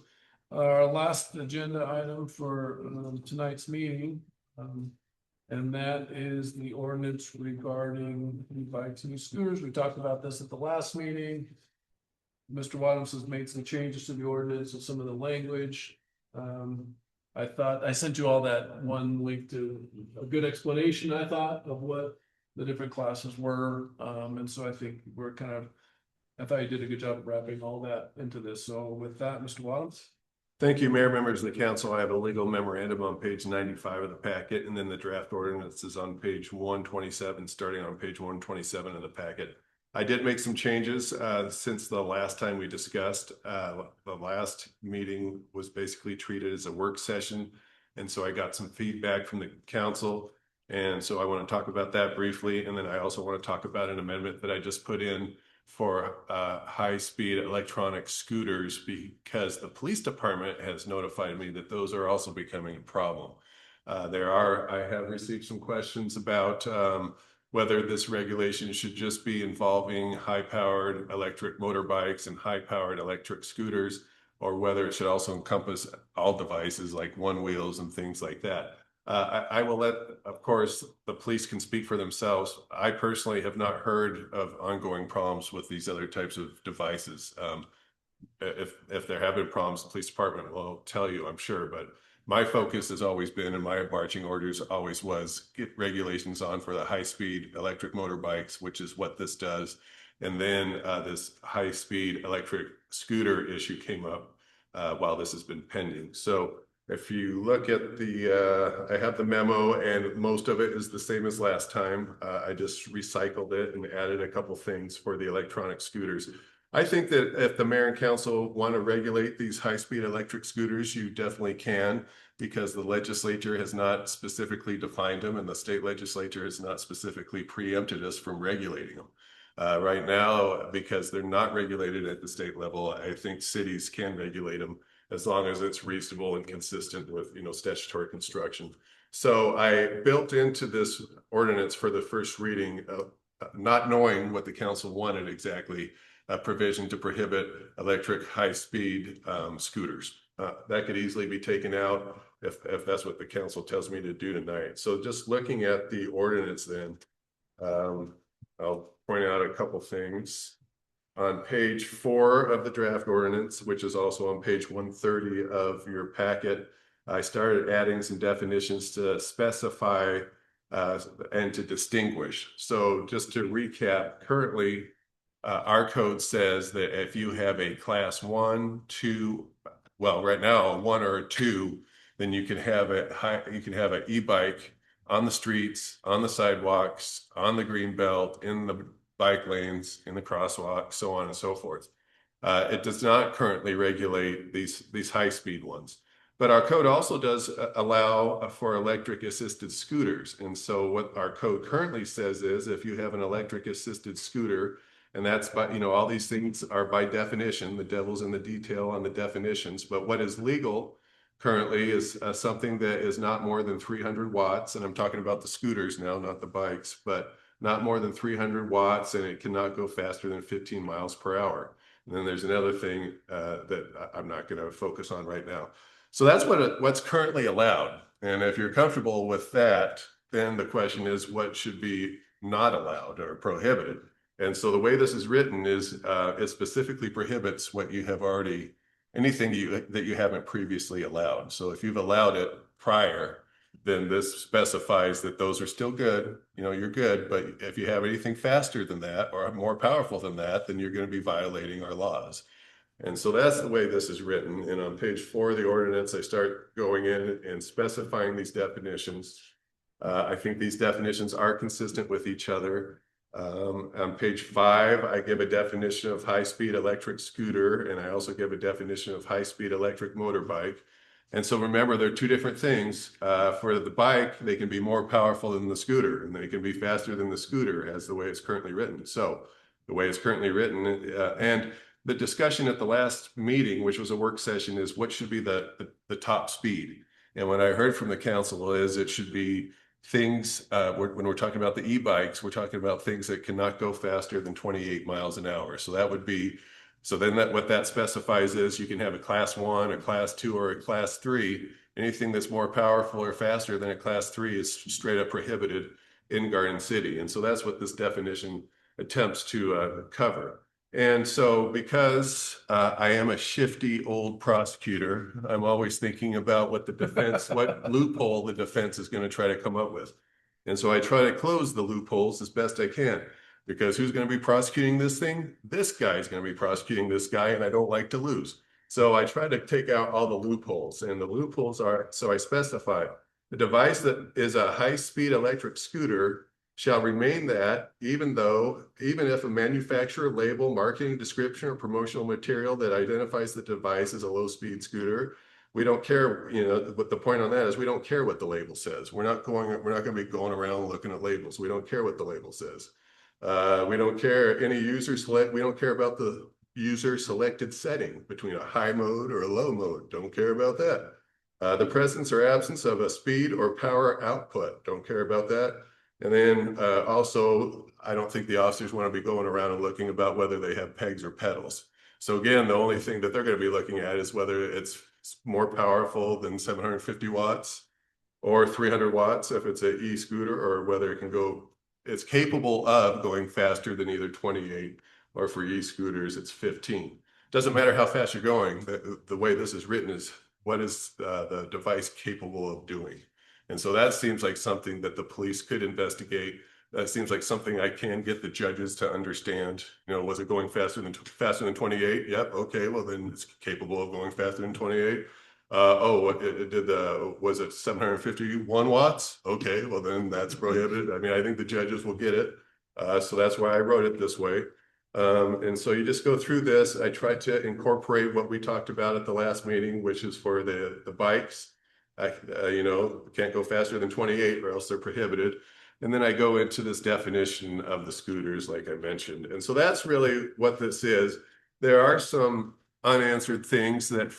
our last agenda item for tonight's meeting. And that is the ordinance regarding e-bikes and e-scooters. We talked about this at the last meeting. Mr. Wadhams has made some changes to the ordinance and some of the language. I thought I sent you all that one link to a good explanation, I thought, of what the different classes were. And so I think I thought you did a good job of wrapping all that into this. So with that, Mr. Wadhams. Thank you, Mayor, members of the council. I have a legal memorandum on page 95 of the packet, and then the draft ordinance is on page 127, starting on page 127 of the packet. I did make some changes since the last time we discussed. The last meeting was basically treated as a work session. And so I got some feedback from the council. And so I want to talk about that briefly. And then I also want to talk about an amendment that I just put in for high-speed electronic scooters, because the police department has notified me that those are also becoming a problem. I have received some questions about whether this regulation should just be involving high-powered electric motorbikes and high-powered electric scooters, or whether it should also encompass all devices like one wheels and things like that. I will let, of course, the police can speak for themselves. I personally have not heard of ongoing problems with these other types of devices. If there have been problems, the police department will tell you, I'm sure, but my focus has always been, and my marching orders always was, get regulations on for the high-speed electric motorbikes, which is what this does. And then this high-speed electric scooter issue came up while this has been pending. So if you look at I have the memo, and most of it is the same as last time. I just recycled it and added a couple things for the electronic scooters. I think that if the mayor and council want to regulate these high-speed electric scooters, you definitely can, because the legislature has not specifically defined them, and the state legislature has not specifically preempted us from regulating them. Right now, because they're not regulated at the state level, I think cities can regulate them as long as it's reasonable and consistent with, statutory construction. So I built into this ordinance for the first reading, not knowing what the council wanted exactly, a provision to prohibit electric high-speed scooters. That could easily be taken out if that's what the council tells me to do tonight. So just looking at the ordinance then, I'll point out a couple things. On page 4 of the draft ordinance, which is also on page 130 of your packet, I started adding some definitions to specify and to distinguish. So just to recap, currently, our code says that if you have a class 1, 2, well, right now a 1 or a 2, then you can have an e-bike on the streets, on the sidewalks, on the green belt, in the bike lanes, in the crosswalk, so on and so forth. It does not currently regulate these high-speed ones. But our code also does allow for electric assisted scooters. And so what our code currently says is, if you have an electric assisted scooter, and that's by, all these things are by definition, the devil's in the detail on the definitions, but what is legal currently is something that is not more than 300 watts. And I'm talking about the scooters now, not the bikes, but not more than 300 watts, and it cannot go faster than 15 miles per hour. And then there's another thing that I'm not going to focus on right now. So that's what's currently allowed. And if you're comfortable with that, then the question is, what should be not allowed or prohibited? And so the way this is written is it specifically prohibits what you have already, anything that you haven't previously allowed. So if you've allowed it prior, then this specifies that those are still good, you're good, but if you have anything faster than that or more powerful than that, then you're going to be violating our laws. And so that's the way this is written. And on page 4 of the ordinance, I start going in and specifying these definitions. I think these definitions are consistent with each other. On page 5, I give a definition of high-speed electric scooter, and I also give a definition of high-speed electric motorbike. And so remember, there are two different things. For the bike, they can be more powerful than the scooter, and they can be faster than the scooter as the way it's currently written. So the way it's currently written, and the discussion at the last meeting, which was a work session, is what should be the top speed. And what I heard from the council is it should be things, when we're talking about the e-bikes, we're talking about things that cannot go faster than 28 miles an hour. So that would be, so then what that specifies is you can have a class 1, a class 2, or a class 3. Anything that's more powerful or faster than a class 3 is straight up prohibited in Garden City. And so that's what this definition attempts to cover. And so because I am a shifty old prosecutor, I'm always thinking about what the defense, what loophole the defense is going to try to come up with. And so I try to close the loopholes as best I can, because who's going to be prosecuting this thing? This guy is going to be prosecuting this guy, and I don't like to lose. So I try to take out all the loopholes, and the loopholes are, so I specify the device that is a high-speed electric scooter shall remain that even if a manufacturer, label, marketing description, or promotional material that identifies the device as a low-speed scooter, we don't care, but the point on that is we don't care what the label says. We're not going to be going around looking at labels. We don't care what the label says. We don't care we don't care about the user selected setting between a high mode or a low mode. Don't care about that. The presence or absence of a speed or power output. Don't care about that. And then also, I don't think the officers want to be going around and looking about whether they have pegs or pedals. So again, the only thing that they're going to be looking at is whether it's more powerful than 750 watts or 300 watts if it's an e-scooter, or whether it's capable of going faster than either 28, or for e-scooters, it's 15. Doesn't matter how fast you're going. The way this is written is what is the device capable of doing. And so that seems like something that the police could investigate. That seems like something I can get the judges to understand. Was it going faster than 28? Yep. Okay. Well, then it's capable of going faster than 28. Was it 751 watts? Okay. Well, then that's prohibited. I mean, I think the judges will get it. So that's why I wrote it this way. And so you just go through this. I tried to incorporate what we talked about at the last meeting, which is for the bikes. Can't go faster than 28 or else they're prohibited. And then I go into this definition of the scooters, like I mentioned. And so that's really what this is. There are some unanswered things that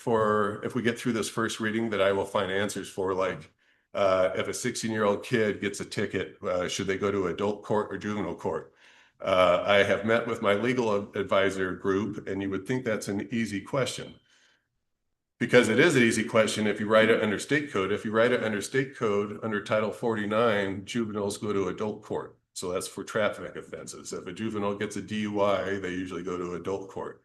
if we get through this first reading, that I will find answers for, like if a 16-year-old kid gets a ticket, should they go to adult court or juvenile court? I have met with my legal advisor group, and you would think that's an easy question. Because it is an easy question if you write it under state code. If you write it under state code, under Title 49, juveniles go to adult court. So that's for traffic offenses. If a juvenile gets a DUI, they usually go to adult court.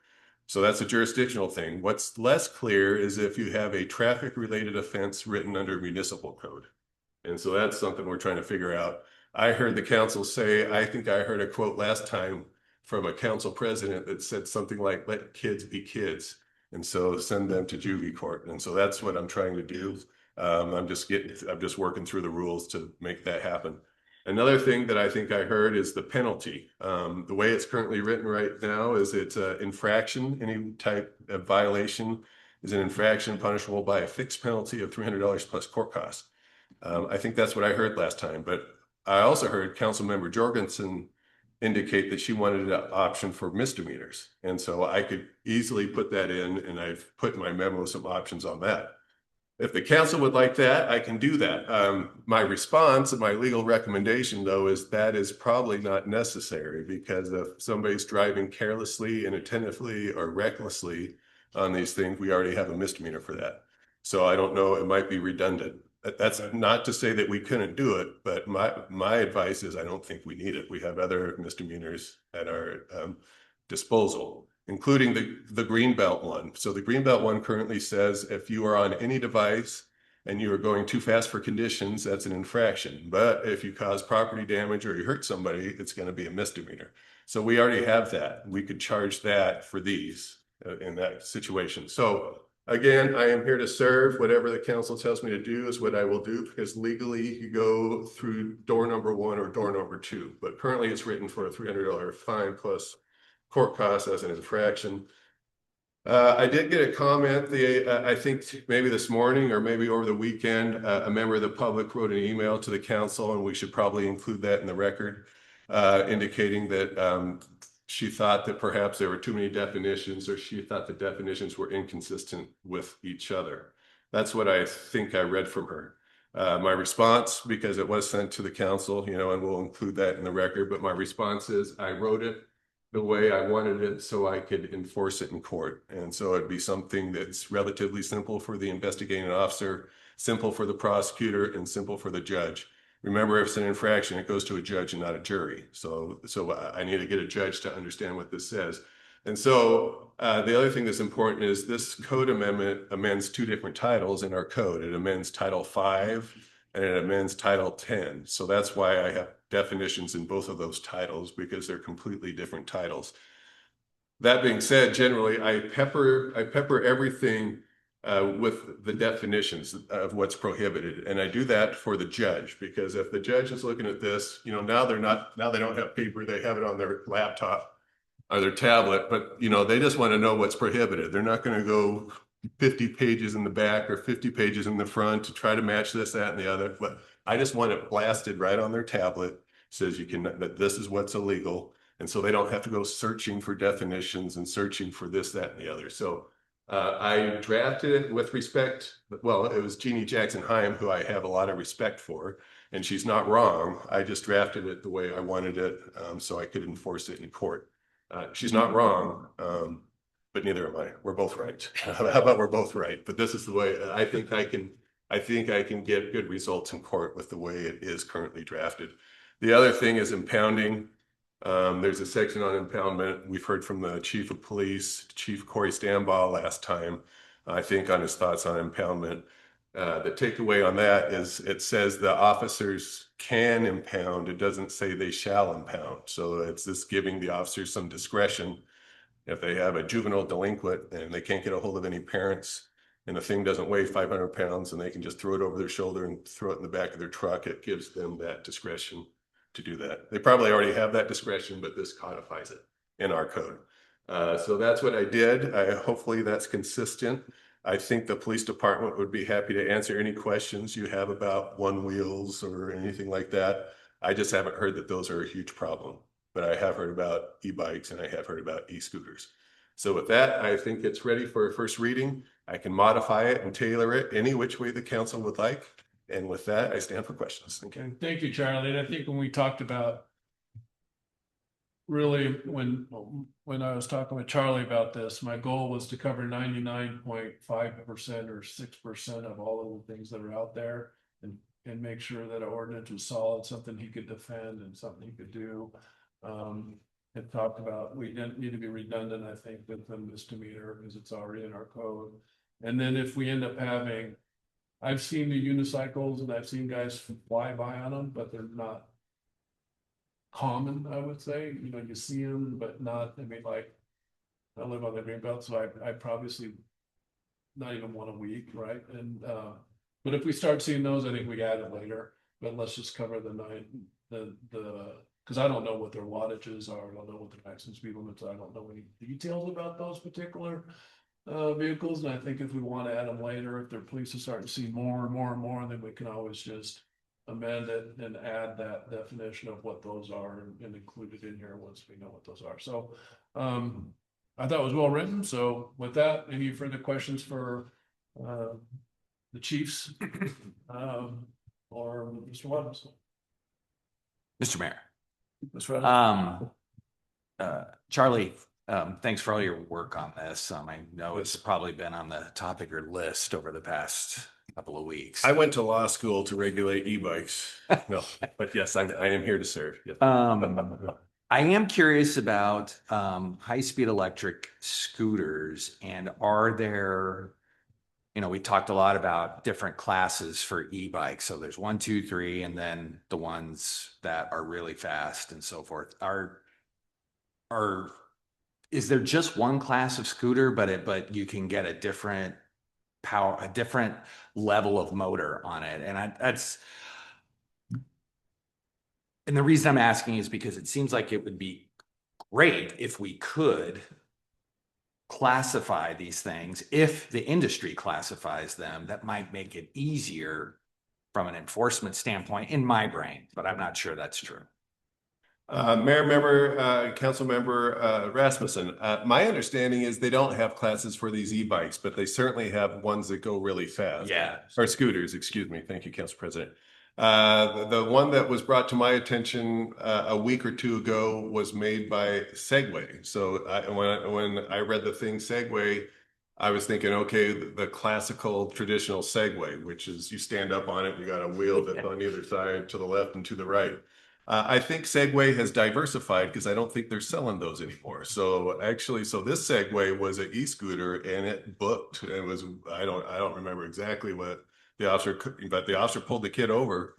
So that's a jurisdictional thing. What's less clear is if you have a traffic-related offense written under municipal code. And so that's something we're trying to figure out. I heard the council say, I think I heard a quote last time from a council president that said something like, let kids be kids. And so send them to juvie court. And so that's what I'm trying to do. I'm just working through the rules to make that happen. Another thing that I think I heard is the penalty. The way it's currently written right now is it's an infraction. Any type of violation is an infraction punishable by a fixed penalty of $300 plus court costs. I think that's what I heard last time, but I also heard Councilmember Jorgensen indicate that she wanted an option for misdemeanors. And so I could easily put that in, and I've put in my memo some options on that. If the council would like that, I can do that. My response and my legal recommendation, though, is that is probably not necessary, because if somebody's driving carelessly, inattentively, or recklessly on these things, we already have a misdemeanor for that. So I don't know, it might be redundant. That's not to say that we couldn't do it, but my advice is I don't think we need it. We have other misdemeanors at our disposal, including the Greenbelt one. So the Greenbelt one currently says if you are on any device and you are going too fast for conditions, that's an infraction. But if you cause property damage or you hurt somebody, it's going to be a misdemeanor. So we already have that. We could charge that for these in that situation. So again, I am here to serve. Whatever the council tells me to do is what I will do, because legally you go through door number 1 or door number 2. But currently it's written for a $300 fine plus court costs as an infraction. I did get a comment, I think maybe this morning or maybe over the weekend, a member of the public wrote an email to the council, and we should probably include that in the record, indicating that she thought that perhaps there were too many definitions, or she thought the definitions were inconsistent with each other. That's what I think I read from her. My response, because it was sent to the council, and we'll include that in the record, but my response is I wrote it the way I wanted it so I could enforce it in court. And so it'd be something that's relatively simple for the investigating officer, simple for the prosecutor, and simple for the judge. Remember, if it's an infraction, it goes to a judge and not a jury. So I need to get a judge to understand what this says. And so the other thing that's important is this code amendment amends 2 different titles in our code. It amends Title 5 and it amends Title 10. So that's why I have definitions in both of those titles, because they're completely different titles. That being said, generally I pepper everything with the definitions of what's prohibited. And I do that for the judge, because if the judge is looking at this, you know, now they don't have paper, they have it on their laptop or their tablet, but you know, they just want to know what's prohibited. They're not going to go 50 pages in the back or 50 pages in the front to try to match this, that, and the other. But I just want it blasted right on their tablet, says you can, that this is what's illegal. And so they don't have to go searching for definitions and searching for this, that, and the other. So I drafted it with respect. Well, it was Jeannie Jackson-Heim, who I have a lot of respect for, and she's not wrong. I just drafted it the way I wanted it, so I could enforce it in court. She's not wrong, but neither am I. We're both right. How about we're both right? But this is the way I think I can get good results in court with the way it is currently drafted. The other thing is impounding. There's a section on impoundment. We've heard from the chief of police, Chief Corey Stambaugh, last time, I think, on his thoughts on impoundment. The takeaway on that is it says the officers can impound. It doesn't say they shall impound. So it's just giving the officers some discretion. If they have a juvenile delinquent and they can't get a hold of any parents, and the thing doesn't weigh 500 pounds and they can just throw it over their shoulder and throw it in the back of their truck, it gives them that discretion to do that. They probably already have that discretion, but this codifies it in our code. So that's what I did. Hopefully that's consistent. I think the police department would be happy to answer any questions you have about one wheels or anything like that. I just haven't heard that those are a huge problem, but I have heard about e-bikes and I have heard about e-scooters. So with that, I think it's ready for a first reading. I can modify it and tailor it any which way the council would like. And with that, I stand for questions. Okay. Thank you, Charlie. And I think when we talked about really when I was talking with Charlie about this, my goal was to cover 99.5% or 6% of all of the things that are out there and make sure that our ordinance was solid, something he could defend and something he could do. It talked about, we didn't need to be redundant, I think, with the misdemeanor because it's already in our code. And then if we end up having, I've seen the unicycles and I've seen guys fly by on them, but they're not common, I would say. You know, you see them, but not, I mean, like, I live on the Greenbelt, so I probably see not even one a week, right? And but if we start seeing those, I think we add it later. But let's just cover because I don't know what their wattages are. I don't know what the maximum speed limits are. I don't know any details about those particular vehicles. And I think if we want to add them later, if their police are starting to see more and more and more, then we can always just amend it and add that definition of what those are and include it in here once we know what those are. So I thought it was well written. So with that, any further questions for the chiefs or Mr. Waddams? Mr. Mayor. Mr. Waddams? Charlie, thanks for all your work on this. I know it's probably been on the top of your list over the past couple of weeks. I went to law school to regulate e-bikes. No, but yes, I am here to serve. Yes. I am curious about high-speed electric scooters, and are there, you know, we talked a lot about different classes for e-bikes. So there's 1, 2, 3, and then the ones that are really fast and so forth. Is there just one class of scooter, but you can get a different power, a different level of motor on it? And the reason I'm asking is because it seems like it would be great if we could classify these things. If the industry classifies them, that might make it easier from an enforcement standpoint in my brain, but I'm not sure that's true. Council member Rasmussen, my understanding is they don't have classes for these e-bikes, but they certainly have ones that go really fast. Yeah. Or scooters, excuse me. Thank you, Council President. The one that was brought to my attention a week or two ago was made by Segway. So when I read the thing Segway, I was thinking, okay, the classical traditional Segway, which is you stand up on it, you got a wheel that's on either side, to the left and to the right. I think Segway has diversified because I don't think they're selling those anymore. So actually, this Segway was an e-scooter and it booked. It was, I don't remember exactly what the officer, but the officer pulled the kid over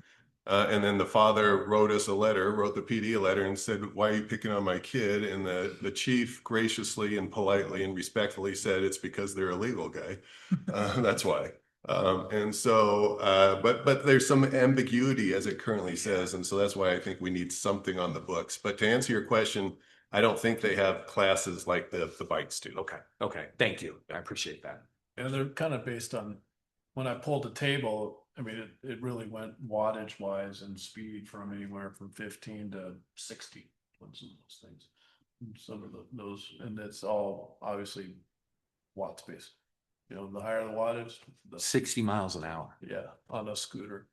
And then the father wrote us a letter, wrote the PD a letter and said, why are you picking on my kid? And the chief graciously and politely and respectfully said, it's because they're a legal guy. That's why. And so, but there's some ambiguity as it currently says. And so that's why I think we need something on the books. But to answer your question, I don't think they have classes like the bikes do. Okay, thank you. I appreciate that. And they're kind of based on, when I pulled the table, I mean, it really went wattage wise and speed from anywhere from 15 to 60 on some of those things. Some of those, and it's all obviously watts based. You know, the higher the wattage, the 60 miles an hour. yeah, on a scooter.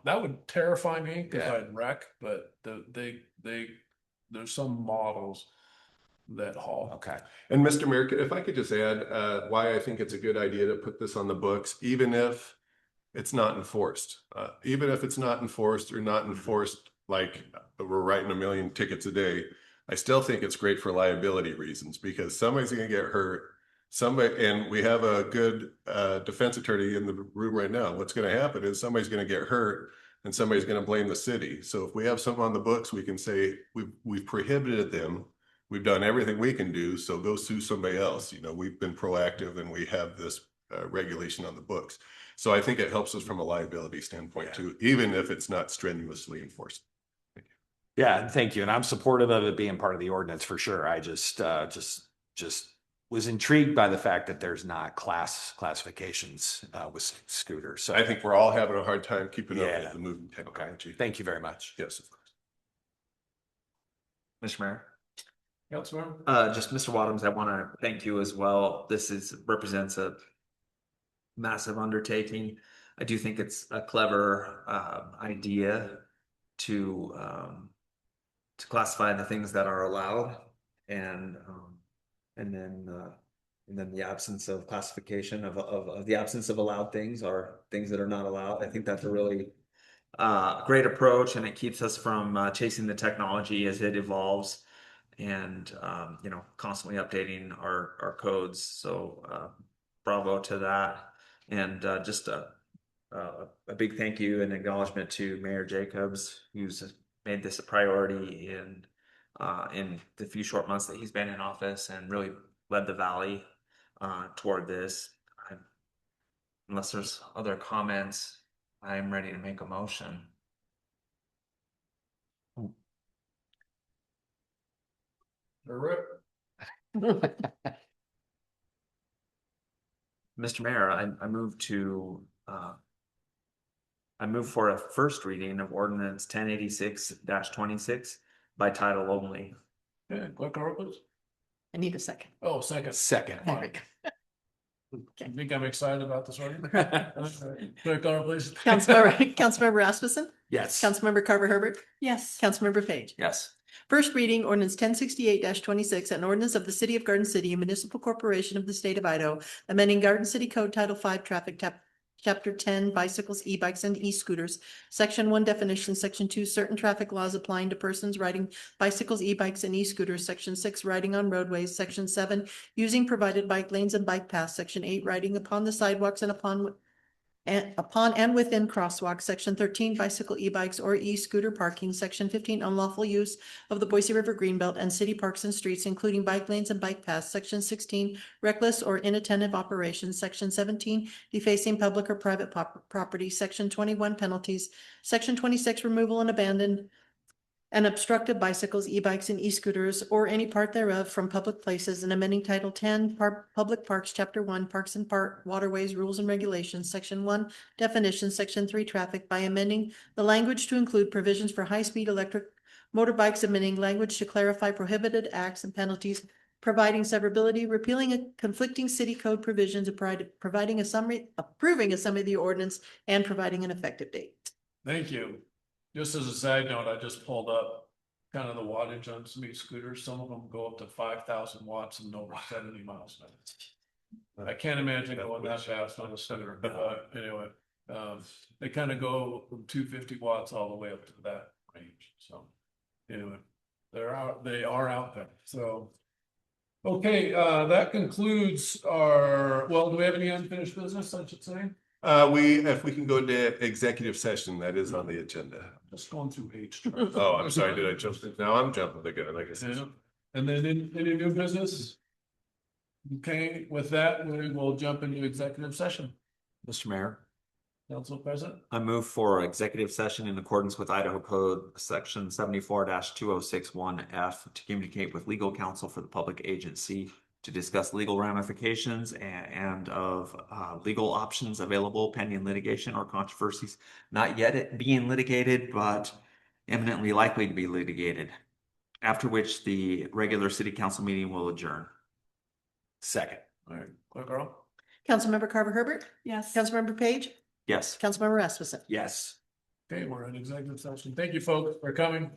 That would terrify me because Yeah. I'd wreck, but there's some models that haul. Okay. And Mr. Mayor, if I could just add why I think it's a good idea to put this on the books, even if it's not enforced. Even if it's not enforced or not enforced, like we're writing a million tickets a day, I still think it's great for liability reasons because somebody's going to get hurt. Somebody, and we have a good defense attorney in the room right now. What's going to happen is somebody's going to get hurt and somebody's going to blame the city. So if we have something on the books, we can say we've prohibited them. We've done everything we can do. So go sue somebody else. You know, we've been proactive and we have this regulation on the books. So I think it helps us from a liability standpoint too, even if it's not strenuously enforced. Yeah, thank you. And I'm supportive of it being part of the ordinance for sure. I just was intrigued by the fact that there's not classifications with scooters. So I think we're all having a hard time keeping up Yeah. with the moving technology. thank you very much. Yes, of course. Mr. Mayor. Councilmember? Just Mr. Wadums, I want to thank you as well. This represents a massive undertaking. I do think it's a clever idea to classify the things that are allowed, and then the absence of classification of the absence of allowed things are things that are not allowed. I think that's a really great approach, and it keeps us from chasing the technology as it evolves, and constantly updating our codes. So bravo to that. And just a big thank you and acknowledgement to Mayor Jacobs, who's made this a priority in the few short months that he's been in office and really led the valley toward this. Unless there's other comments, I'm ready to make a motion. Mr. Mayor, I move for a first reading of ordinance 1086-26 by title only. Okay, clerk call please. I need a second. Oh, second. Second. There we go. I think I'm excited about this one. Clerk call please. Councilmember Rasmussen? Yes. Councilmember Carver Herbert? Yes. Councilmember Page? Yes. First reading ordinance 1068-26, an ordinance of the city of Garden City, a municipal corporation of the state of Idaho, amending Garden City Code Title 5 Traffic Chapter 10 Bicycles, e-bikes, and e-scooters, Section 1 Definitions, Section 2 Certain traffic laws applying to persons riding bicycles, e-bikes, and e-scooters, Section 6 Riding on roadways, Section 7 Using provided bike lanes and bike paths, Section 8 Riding upon the sidewalks and upon and within crosswalks, Section 13 bicycle, e-bikes, or e-scooter parking, Section 15 unlawful use of the Boise River Greenbelt and city parks and streets, including bike lanes and bike paths, Section 16 reckless or inattentive operations, Section 17 defacing public or private property, Section 21 penalties, Section 26 removal and abandon and obstructed bicycles, e-bikes, and e-scooters, or any part thereof from public places, and amending Title 10, Public Parks, Chapter 1, Parks and Park Waterways, Rules and Regulations, Section 1, Definitions, Section 3, Traffic, by amending the language to include provisions for high-speed electric motorbikes, amending language to clarify prohibited acts and penalties, providing severability, repealing a conflicting city code provisions, providing a summary, approving a summary of the ordinance, and providing an effective date. Thank you. Just as a side note, I just pulled up kind of the wattage on some e-scooters. Some of them go up to 5,000 watts and over 70 miles an hour. I can't imagine going that fast on a scooter. Anyway, they kind of go from 250 watts all the way up to that range. So anyway, they are out there. So, okay, that concludes our, well, do we have any unfinished business, I should say? If we can go to executive session, that is on the agenda. Just going through H. Oh, I'm sorry, did I jump? Now I'm jumping the gun, I guess. Yeah. And then any new business? Okay, with that, we will jump into executive session. Mr. Mayor, Council President? I move for executive session in accordance with Idaho Code Section 74-2061F to communicate with legal counsel for the public agency to discuss legal ramifications and of legal options available pending litigation or controversies not yet being litigated, but imminently likely to be litigated, after which the regular city council meeting will adjourn. Second. All right, clerk Earl? Councilmember Carver Herbert, Yes. Councilmember Page, Yes. Councilmember Rasmussen. Yes. Okay, we're in executive session. Thank you, folks, for coming.